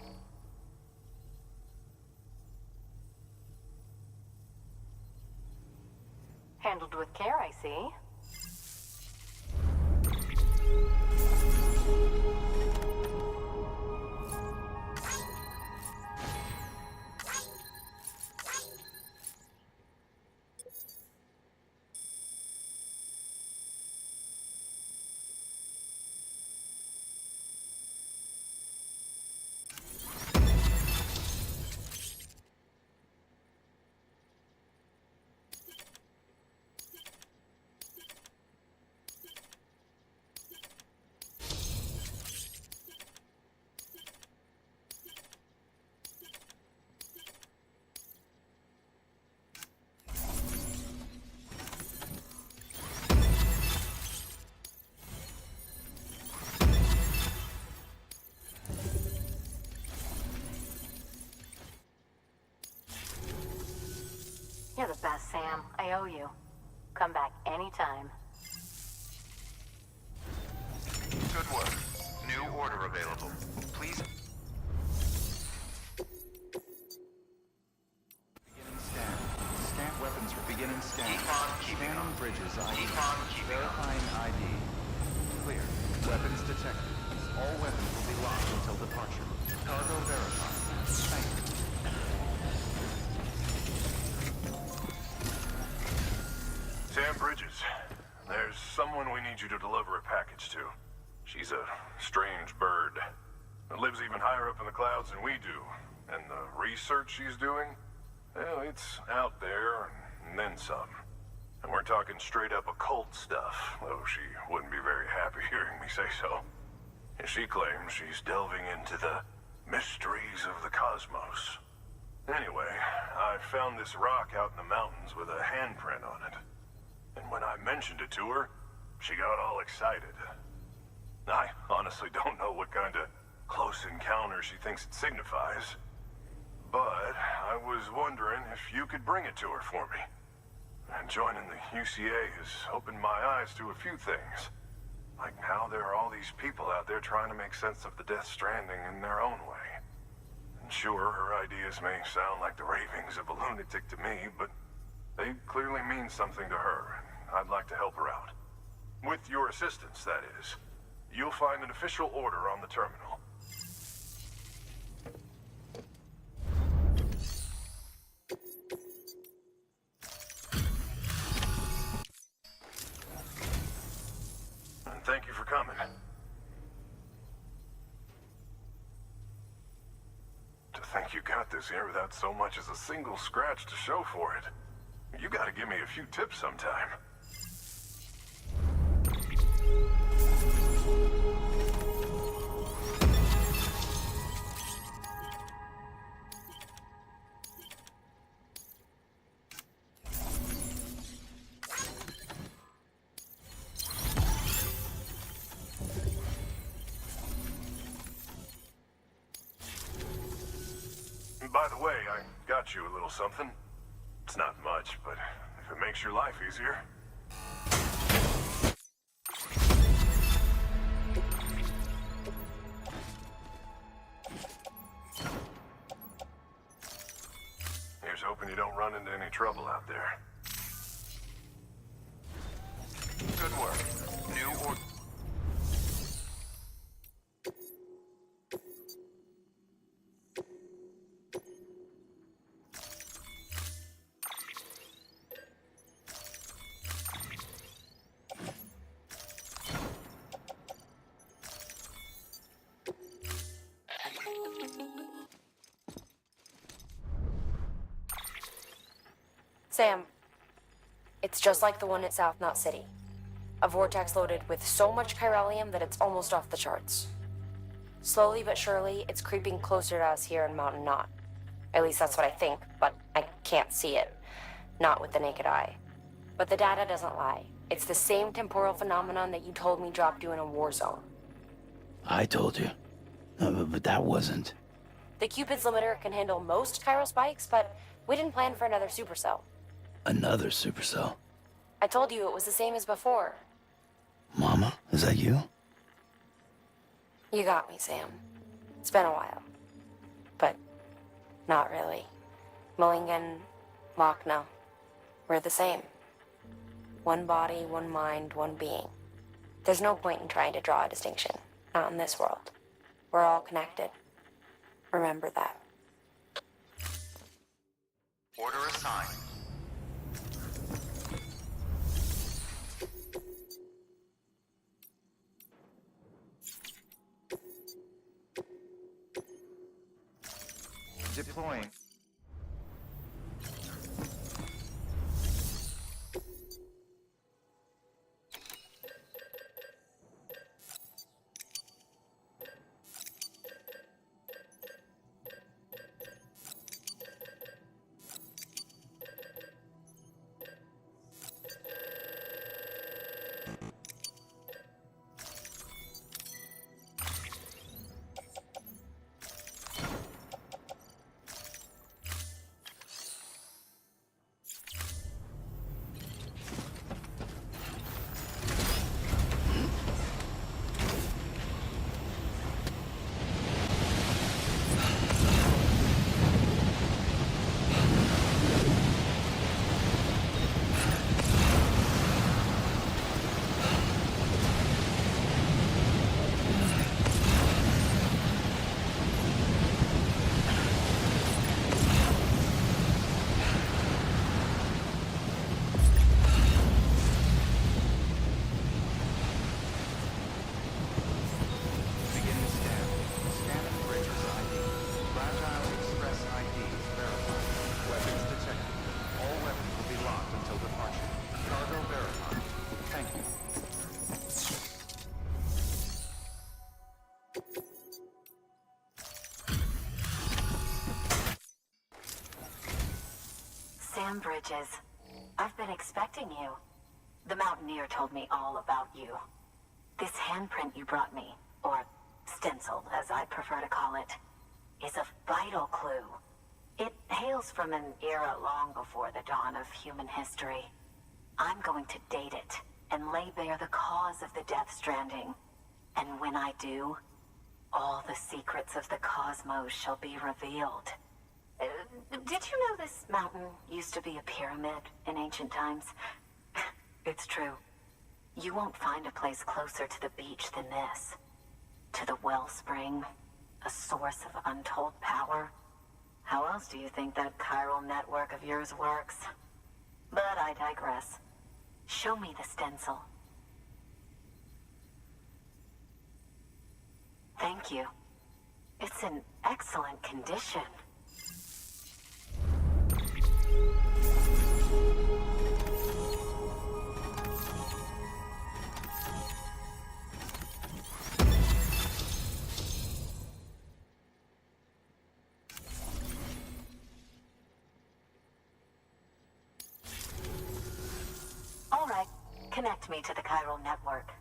Handled with care, I see. You're the best, Sam. I owe you. Come back anytime. Good work. New order available. Please. Beginning scan. Scan weapons for beginning scan. Scanning bridges ID. Verifying ID. Clear. Weapons detected. All weapons will be locked until departure. Cargo verified. Thank you. Sam Bridges, there's someone we need you to deliver a package to. She's a strange bird that lives even higher up in the clouds than we do. And the research she's doing, well, it's out there and then some. And we're talking straight up occult stuff, though she wouldn't be very happy hearing me say so. And she claims she's delving into the mysteries of the cosmos. Anyway, I found this rock out in the mountains with a handprint on it. And when I mentioned it to her, she got all excited. I honestly don't know what kind of close encounter she thinks it signifies. But I was wondering if you could bring it to her for me. And joining the UCA has opened my eyes to a few things. Like how there are all these people out there trying to make sense of the Death Stranding in their own way. And sure, her ideas may sound like the ravings of a lunatic to me, but they clearly mean something to her, and I'd like to help her out. With your assistance, that is. You'll find an official order on the terminal. And thank you for coming. To think you got this here without so much as a single scratch to show for it. You gotta give me a few tips sometime. By the way, I got you a little something. It's not much, but if it makes your life easier. Here's hoping you don't run into any trouble out there. Good work. New order. Sam, it's just like the one at South Knot City. A vortex loaded with so much chiralium that it's almost off the charts. Slowly but surely, it's creeping closer to us here in Mountain Knot. At least that's what I think, but I can't see it. Not with the naked eye. But the data doesn't lie. It's the same temporal phenomenon that you told me dropped you in a war zone. I told you. But that wasn't. The Cupid's limiter can handle most chiral spikes, but we didn't plan for another supercell. Another supercell. I told you it was the same as before. Mama, is that you? You got me, Sam. It's been a while. But not really. Mulligan, Lochna, we're the same. One body, one mind, one being. There's no point in trying to draw a distinction. Not in this world. We're all connected. Remember that. Order assigned. Deploying. Sam Bridges. I've been expecting you. The Mountaineer told me all about you. This handprint you brought me, or stencil, as I prefer to call it, is a vital clue. It hails from an era long before the dawn of human history. I'm going to date it and lay bare the cause of the Death Stranding. And when I do, all the secrets of the cosmos shall be revealed. Did you know this mountain used to be a pyramid in ancient times? It's true. You won't find a place closer to the beach than this. To the wellspring, a source of untold power. How else do you think that chiral network of yours works? But I digress. Show me the stencil. Thank you. It's in excellent condition. All right, connect me to the chiral network.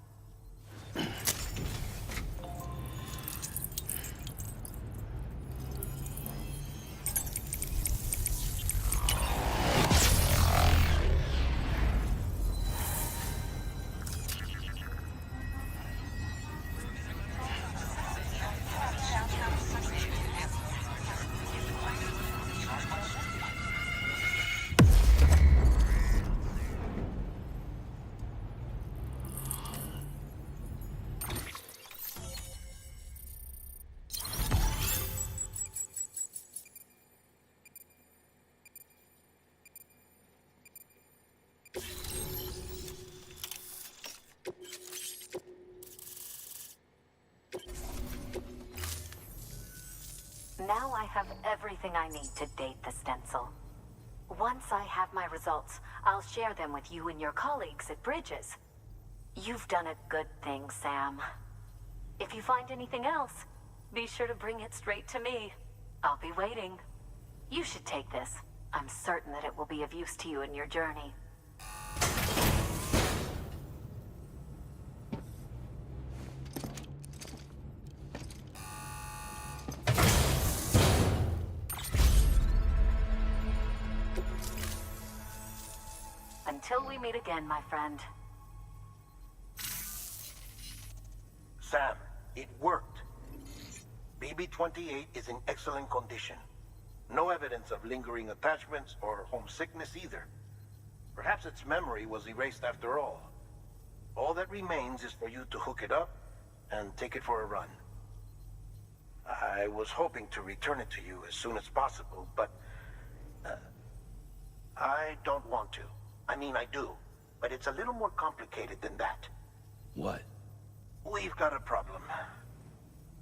Now I have everything I need to date the stencil. Once I have my results, I'll share them with you and your colleagues at Bridges. You've done a good thing, Sam. If you find anything else, be sure to bring it straight to me. I'll be waiting. You should take this. I'm certain that it will be of use to you in your journey. Until we meet again, my friend. Sam, it worked. BB-28 is in excellent condition. No evidence of lingering attachments or homesickness either. Perhaps its memory was erased after all. All that remains is for you to hook it up and take it for a run. I was hoping to return it to you as soon as possible, but I don't want to. I mean, I do, but it's a little more complicated than that. What? We've got a problem.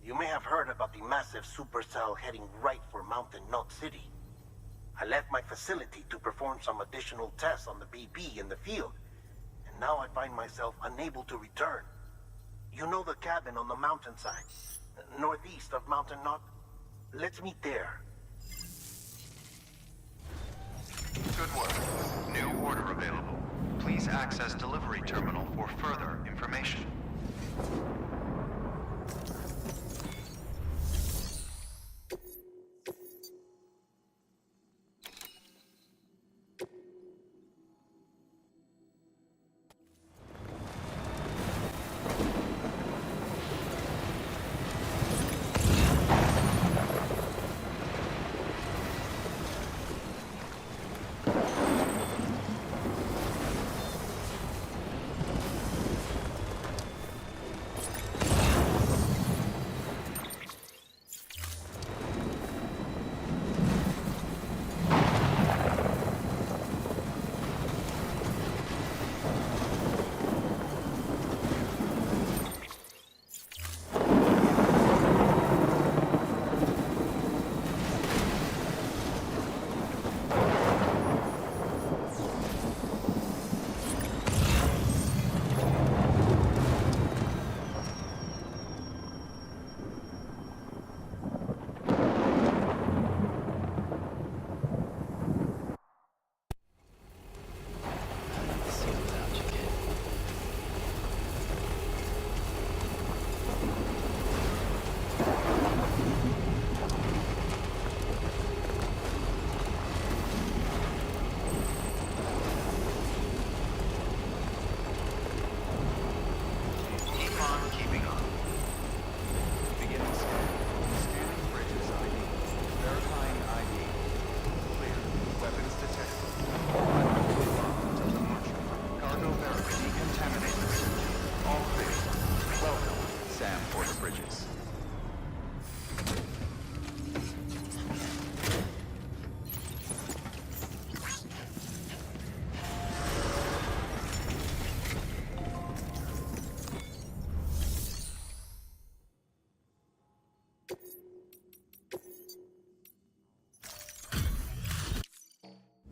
You may have heard about the massive supercell heading right for Mountain Knot City. I left my facility to perform some additional tests on the BB in the field, and now I find myself unable to return. You know the cabin on the mountainside, northeast of Mountain Knot? Let's meet there. Good work. New order available. Please access delivery terminal for further information.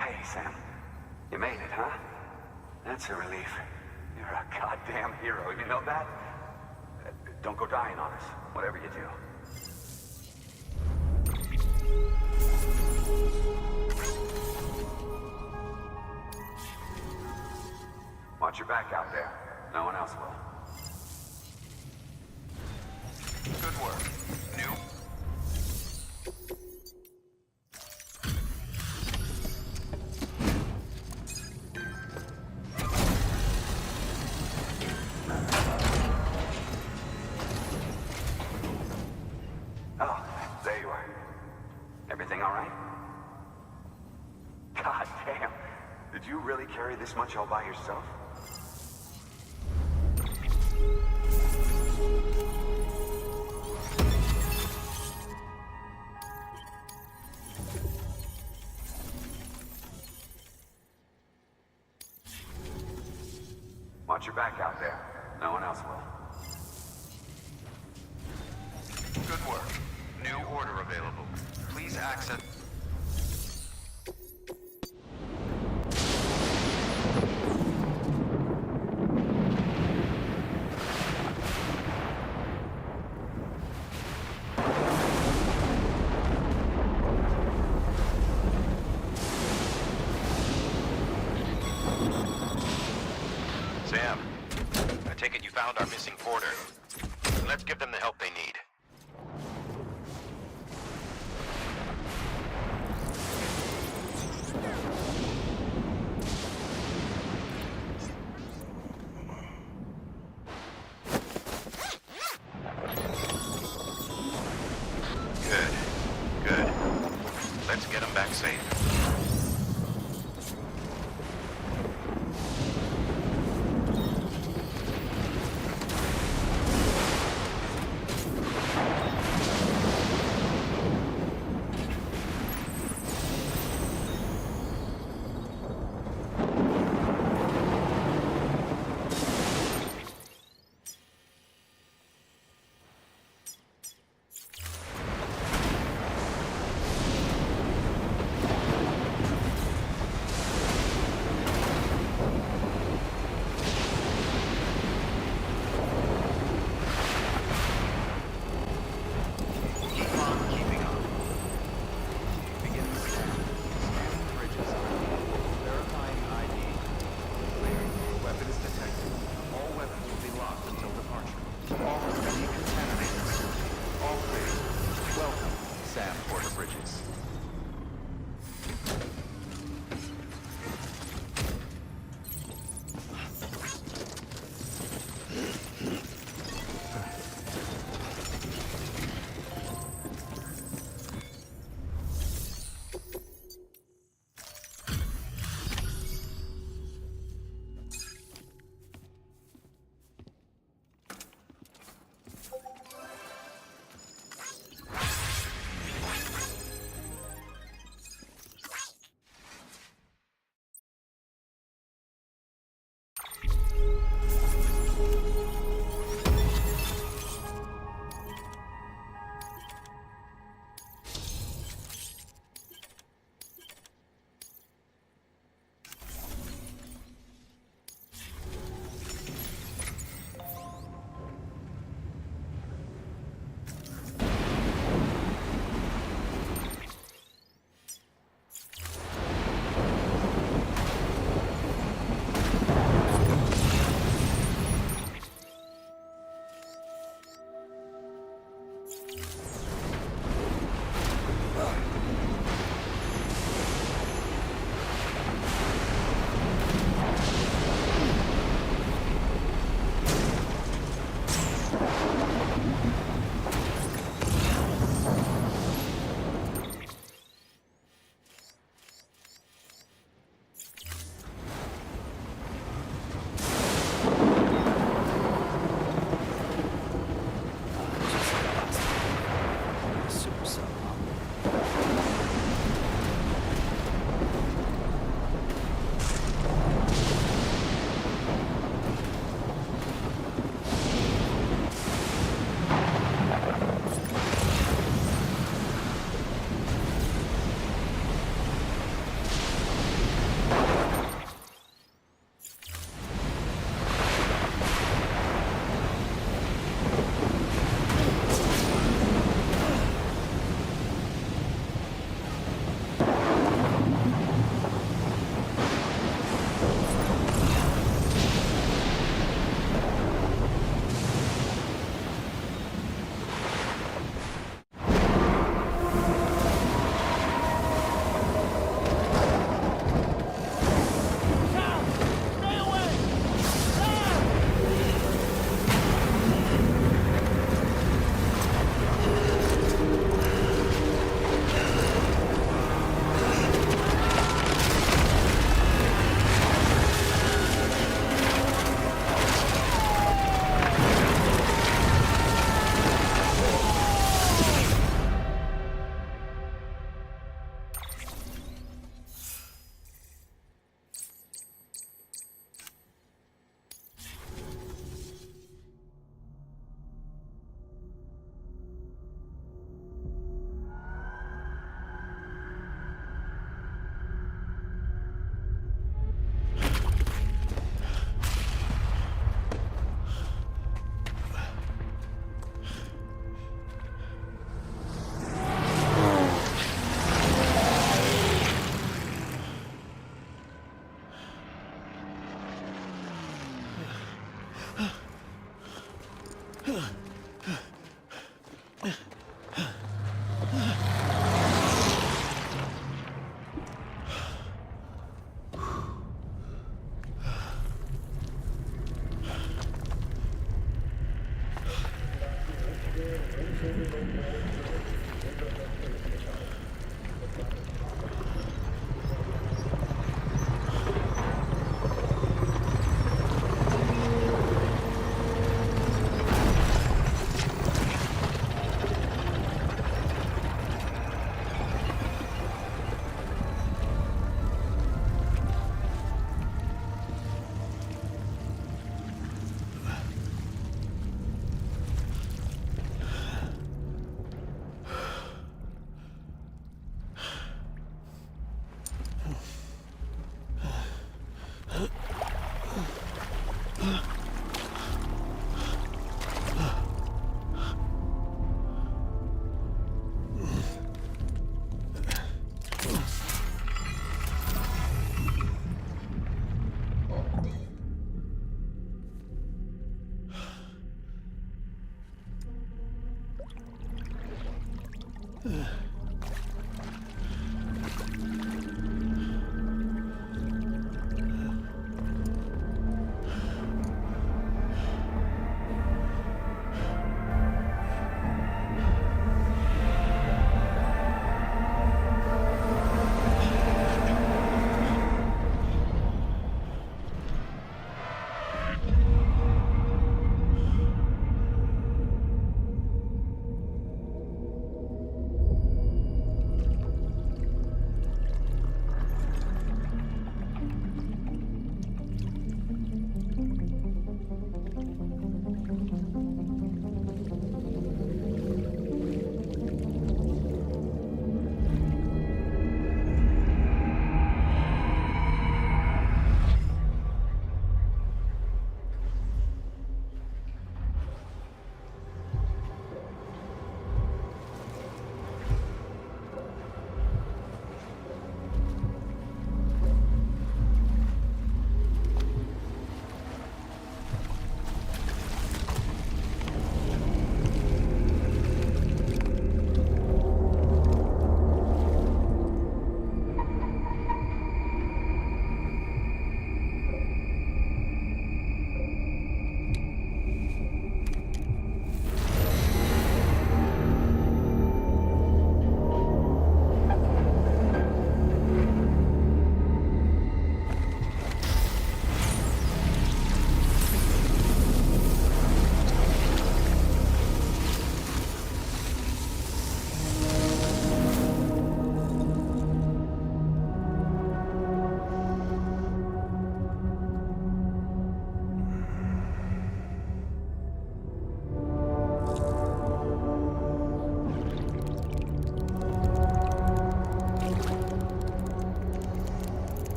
Hey, Sam. You made it, huh? That's a relief. You're a goddamn hero, you know that? Don't go dying on us, whatever you do. Watch your back out there. No one else will. Good work. New. Oh, there you are. Everything all right? God damn. Did you really carry this much all by yourself? Watch your back out there. No one else will. Good work. New order available. Please access... Sam, I take it you found our missing porter. Let's give them the help they need. Good. Good. Let's get them back safe.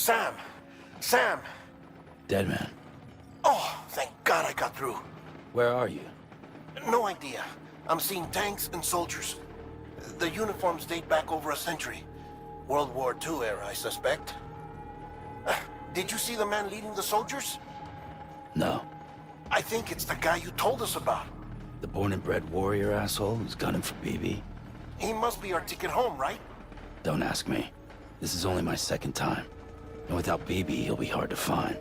Sam! Sam! Dead man. Oh, thank God I got through. Where are you? No idea. I'm seeing tanks and soldiers. The uniforms date back over a century. World War II era, I suspect. Did you see the man leading the soldiers? No. I think it's the guy you told us about. The born and bred warrior asshole who's gunning for BB? He must be our ticket home, right? Don't ask me. This is only my second time. And without BB, he'll be hard to find.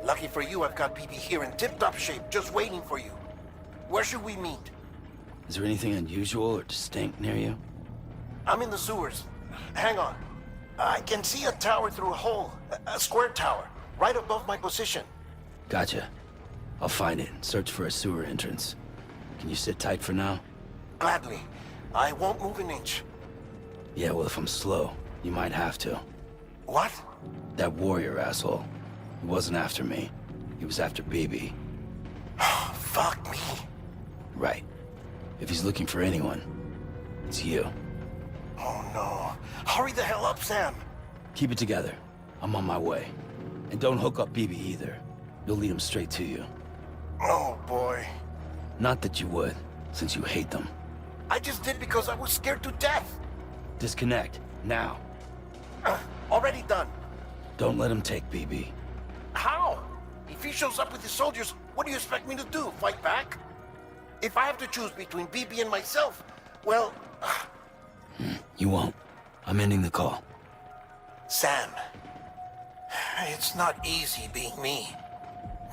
Lucky for you, I've got BB here in tip-top shape, just waiting for you. Where should we meet? Is there anything unusual or distinct near you? I'm in the sewers. Hang on. I can see a tower through a hole. A square tower, right above my position. Gotcha. I'll find it and search for a sewer entrance. Can you sit tight for now? Gladly. I won't move an inch. Yeah, well, if I'm slow, you might have to. What? That warrior asshole. He wasn't after me. He was after BB. Fuck me. Right. If he's looking for anyone, it's you. Oh no. Hurry the hell up, Sam. Keep it together. I'm on my way. And don't hook up BB either. You'll lead him straight to you. Oh boy. Not that you would, since you hate them. I just did because I was scared to death. Disconnect, now. Already done. Don't let him take BB. How? If he shows up with his soldiers, what do you expect me to do? Fight back? If I have to choose between BB and myself, well... You won't. I'm ending the call. Sam, it's not easy being me.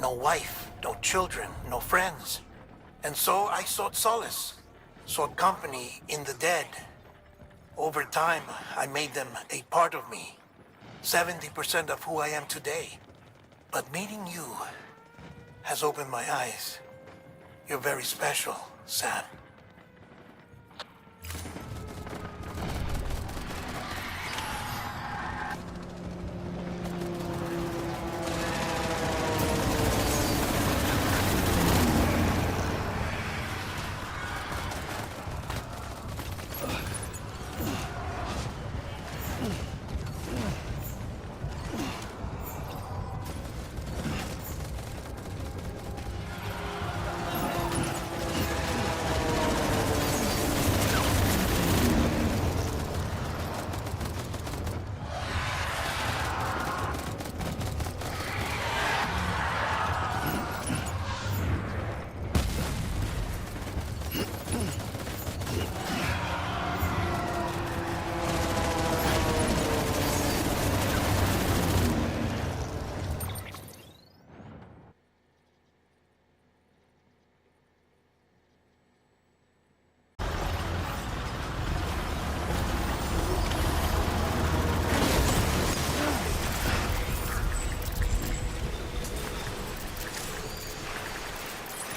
No wife, no children, no friends. And so I sought solace, sought company in the dead. Over time, I made them a part of me. 70% of who I am today. But meeting you has opened my eyes. You're very special, Sam.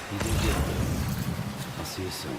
You did good. I'll see you soon.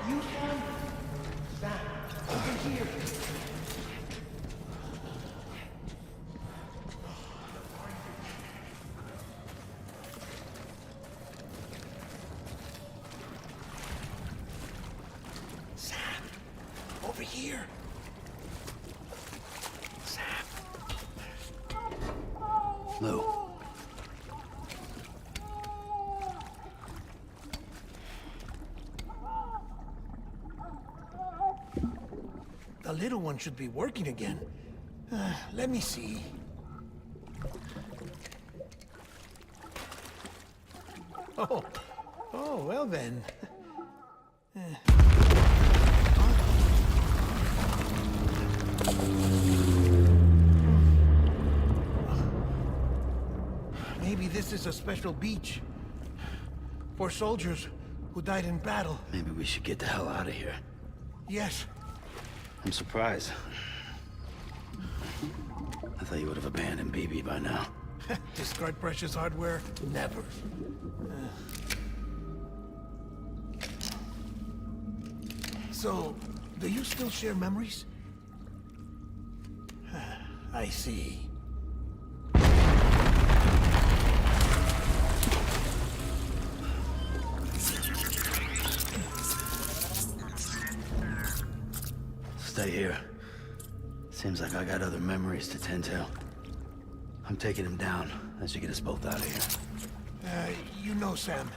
You, Sam? Sam, over here. Sam, over here. Sam. Lou. The little one should be working again. Let me see. Oh, well then. Maybe this is a special beach for soldiers who died in battle. Maybe we should get the hell out of here. Yes. I'm surprised. I thought you would have abandoned BB by now. Discard precious hardware? Never. So, do you still share memories? I see. Stay here. Seems like I got other memories to tend to. I'm taking him down as you get us both out of here. You know, Sam,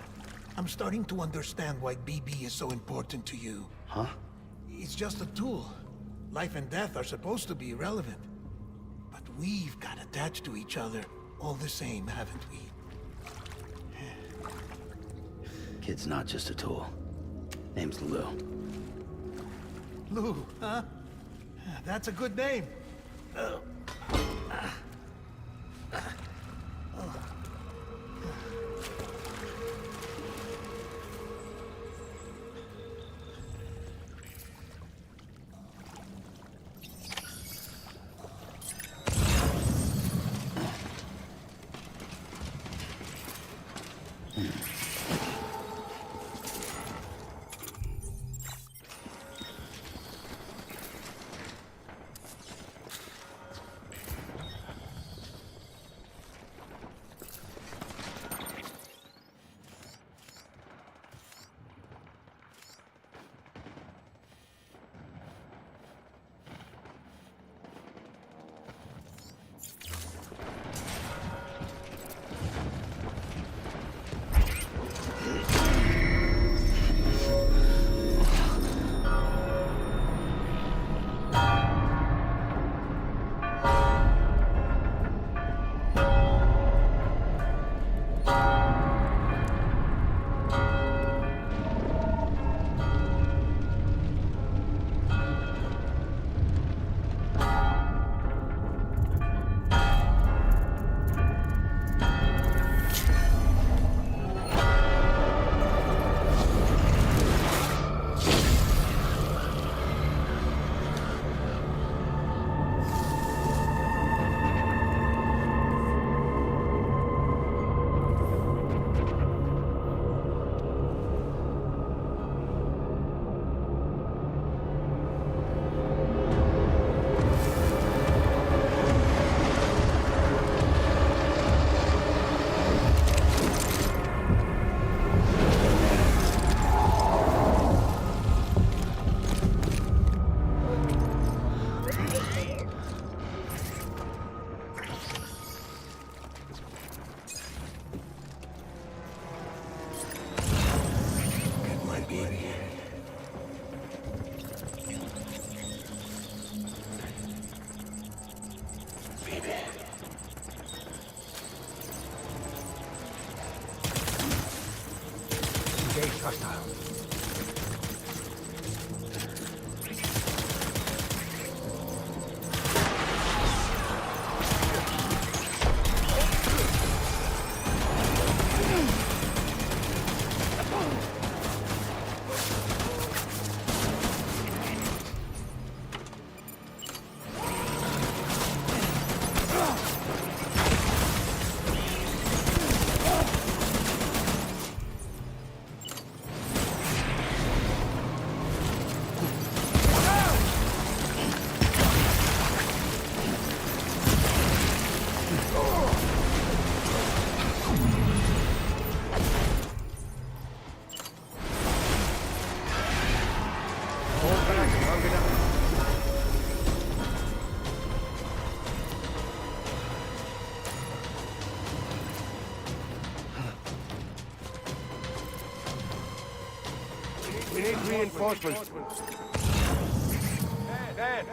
I'm starting to understand why BB is so important to you. Huh? It's just a tool. Life and death are supposed to be irrelevant. But we've got attached to each other all the same, haven't we? Kid's not just a tool. Name's Lou. Lou, huh? That's a good name. Strong enough. We need reinforcements. Dad!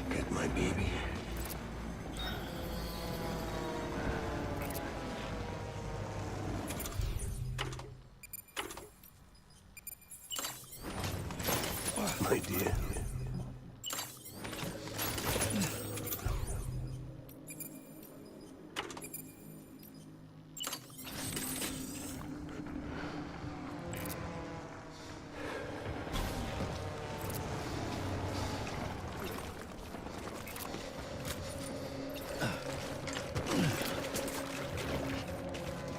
Get my baby. My dear.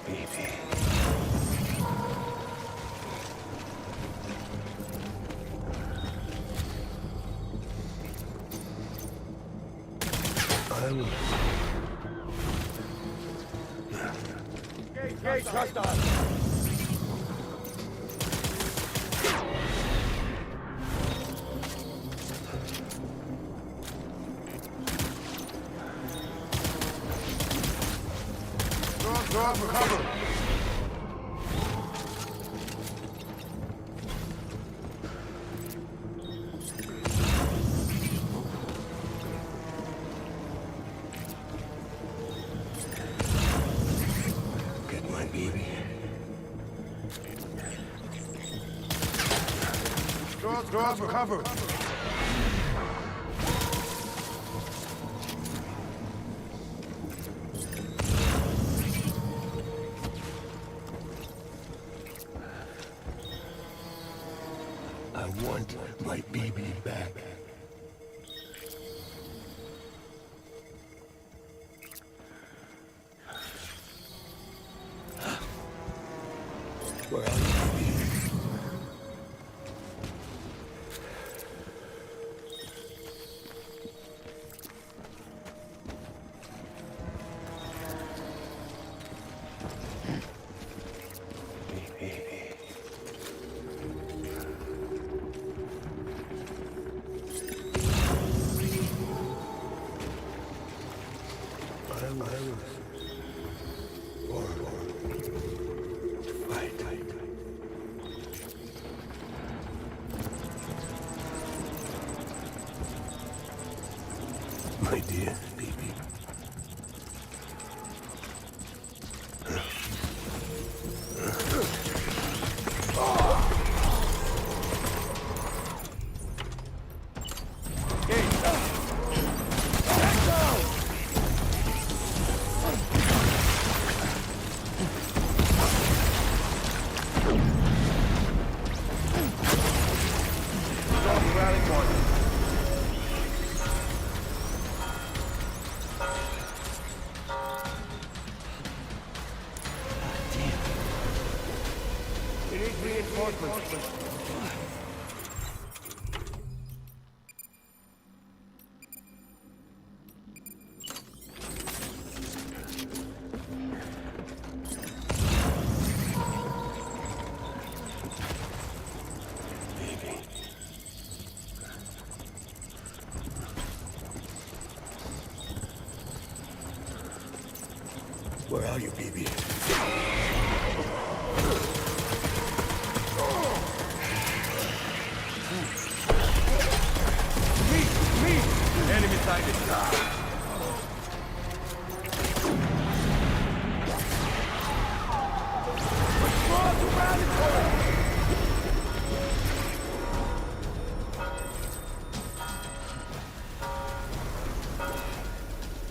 Baby. Gate, trust us! Draw for cover! Get my baby. Draw for cover! I want my baby back. Where are you, baby? My dear baby. We need reinforcements. Where are you, baby? Enemy sighted.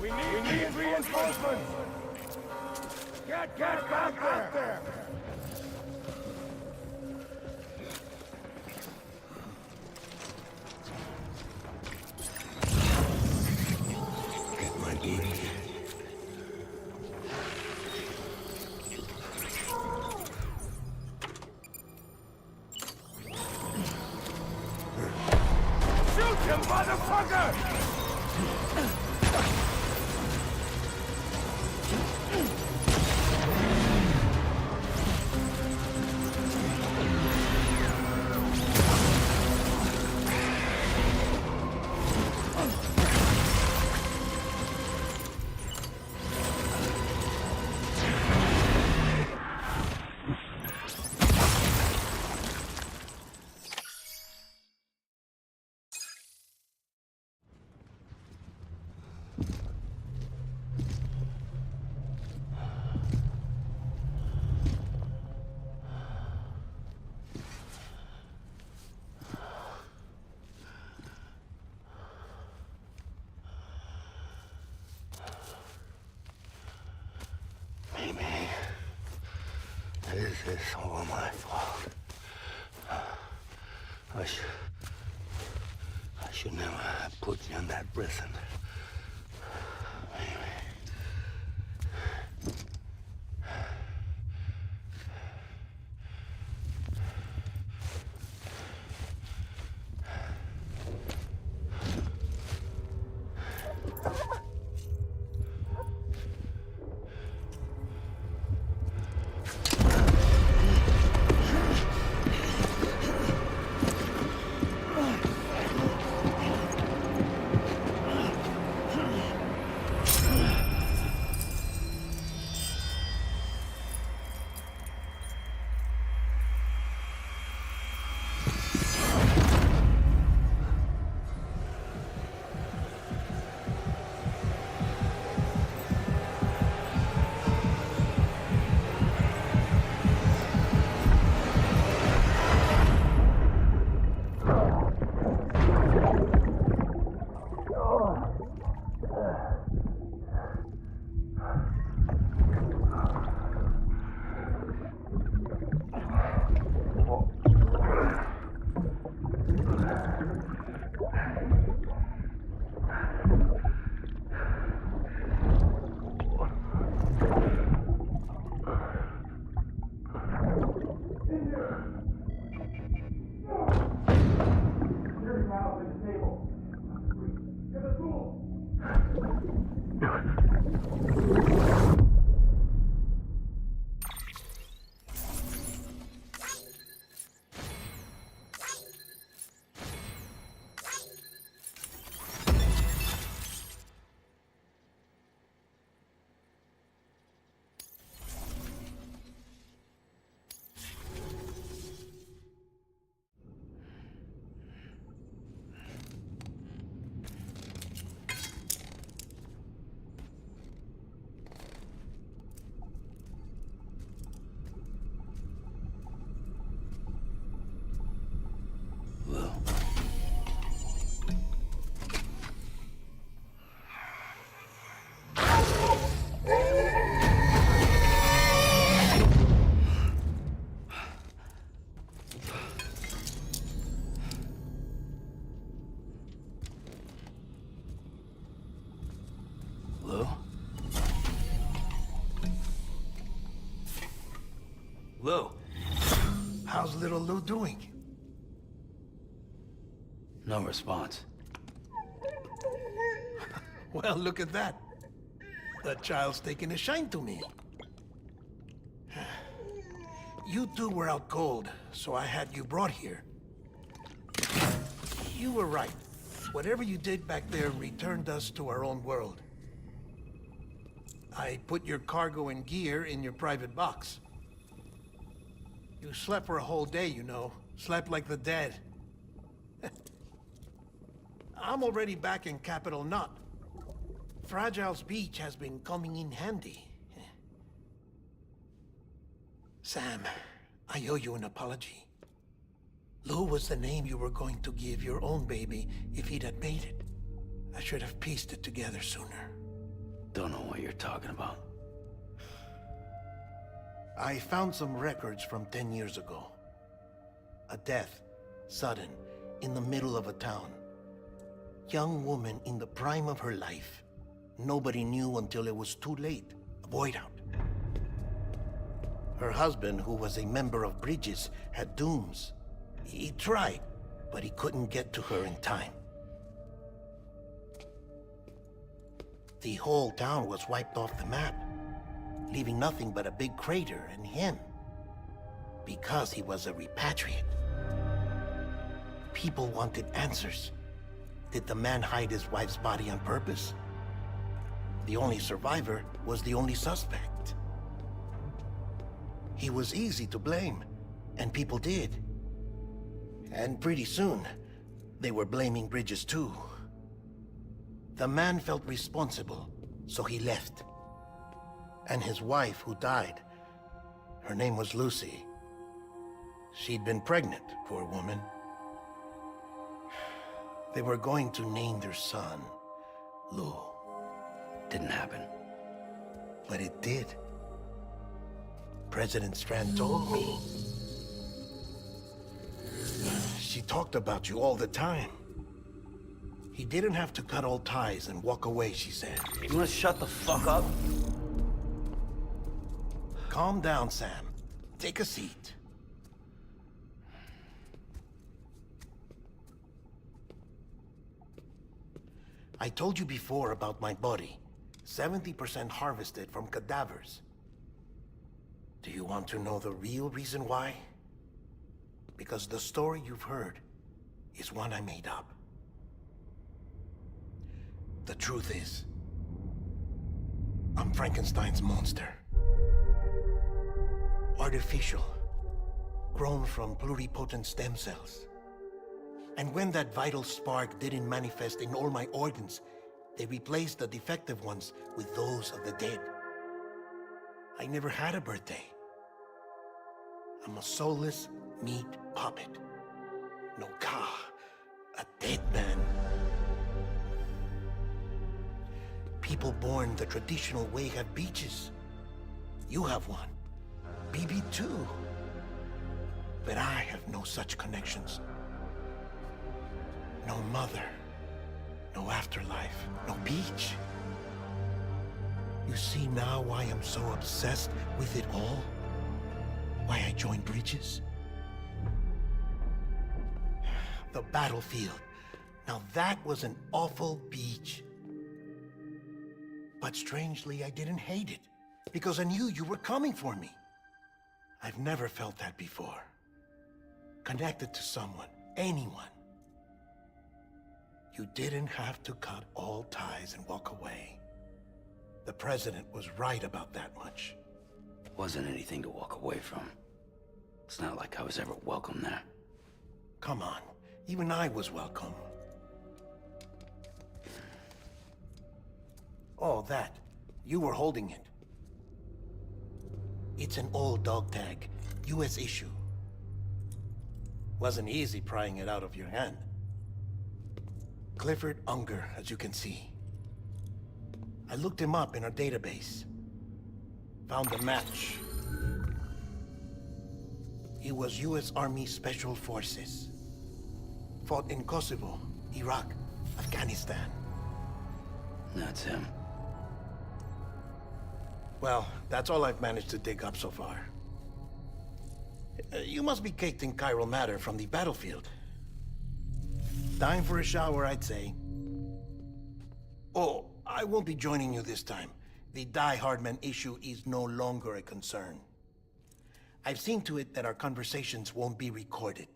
We need reinforcements. Get back there. Get my baby. motherfucker! This is all my fault. I should never have put you in that prison. Lou, how's little Lou doing? No response. Well, look at that. That child's taking a shine to me. You two were out cold, so I had you brought here. You were right. Whatever you did back there returned us to our own world. I put your cargo and gear in your private box. You slept for a whole day, you know. Slept like the dead. I'm already back in Capital Knot. Fragile's beach has been coming in handy. Sam, I owe you an apology. Lou was the name you were going to give your own baby if he'd had made it. I should have pieced it together sooner. Don't know what you're talking about. I found some records from 10 years ago. A death, sudden, in the middle of a town. Young woman in the prime of her life. Nobody knew until it was too late. A void out. Her husband, who was a member of Bridges, had dooms. He tried, but he couldn't get to her in time. The whole town was wiped off the map, leaving nothing but a big crater and him. Because he was a repatriate. People wanted answers. Did the man hide his wife's body on purpose? The only survivor was the only suspect. He was easy to blame, and people did. And pretty soon, they were blaming Bridges too. The man felt responsible, so he left. And his wife, who died, her name was Lucy. She'd been pregnant, poor woman. They were going to name their son Lou. Didn't happen. But it did. President Strand told me. She talked about you all the time. He didn't have to cut all ties and walk away, she said. You wanna shut the fuck up? Calm down, Sam. Take a seat. I told you before about my body. 70% harvested from cadavers. Do you want to know the real reason why? Because the story you've heard is one I made up. The truth is, I'm Frankenstein's monster. Artificial, grown from pluripotent stem cells. And when that vital spark didn't manifest in all my organs, they replaced the defective ones with those of the dead. I never had a birthday. I'm a soulless meat puppet. No ka, a dead man. People born the traditional way have beaches. You have one. BB too. But I have no such connections. No mother. No afterlife. No beach. You see now why I'm so obsessed with it all? Why I joined Bridges? The battlefield. Now that was an awful beach. But strangely, I didn't hate it. Because I knew you were coming for me. I've never felt that before. Connected to someone, anyone. You didn't have to cut all ties and walk away. The president was right about that much. Wasn't anything to walk away from. It's not like I was ever welcome there. Come on, even I was welcome. Oh, that. You were holding it. It's an old dog tag, US issue. Wasn't easy prying it out of your hand. Clifford Unger, as you can see. I looked him up in our database. Found a match. He was US Army Special Forces. Fought in Kosovo, Iraq, Afghanistan. That's him. Well, that's all I've managed to dig up so far. You must be caked in chiral matter from the battlefield. Time for a shower, I'd say. Oh, I won't be joining you this time. The Die Hardman issue is no longer a concern. I've seen to it that our conversations won't be recorded.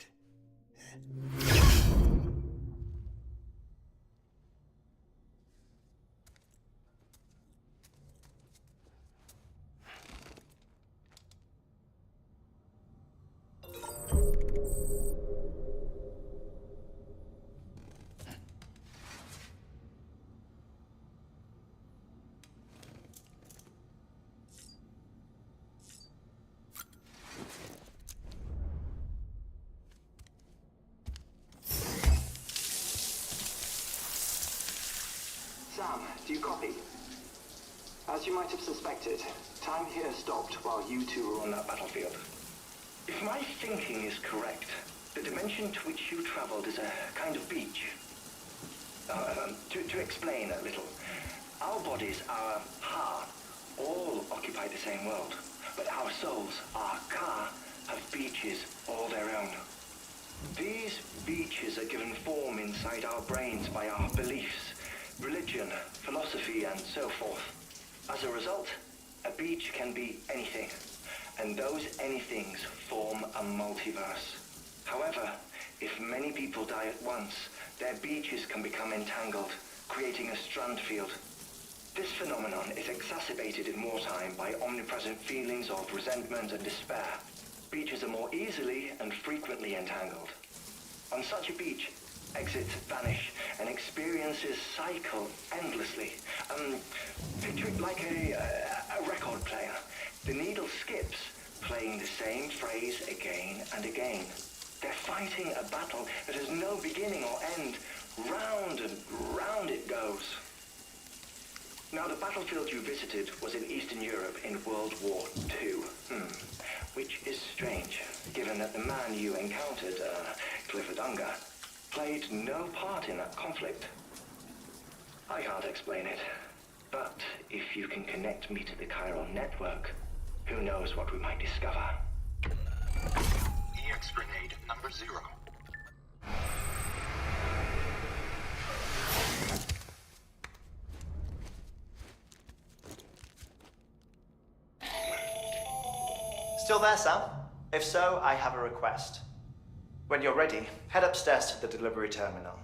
Sam, do you copy? As you might have suspected, time here stopped while you two were on that battlefield. If my thinking is correct, the dimension to which you traveled is a kind of beach. To explain a little, our bodies, our ha, all occupy the same world, but our souls, our ka, have beaches all their own. These beaches are given form inside our brains by our beliefs, religion, philosophy, and so forth. As a result, a beach can be anything, and those anythings form a multiverse. However, if many people die at once, their beaches can become entangled, creating a strand field. This phenomenon is exacerbated in wartime by omnipresent feelings of resentment and despair. Beaches are more easily and frequently entangled. On such a beach, exits vanish and experiences cycle endlessly. Picture it like a record player. The needle skips, playing the same phrase again and again. They're fighting a battle that has no beginning or end. Round and round it goes. Now, the battlefield you visited was in Eastern Europe in World War II. Which is strange, given that the man you encountered, Clifford Unger, played no part in that conflict. I can't explain it, but if you can connect me to the chiral network, who knows what we might discover. EX grenade number 0. Still there, Sam? If so, I have a request. When you're ready, head upstairs to the delivery terminal.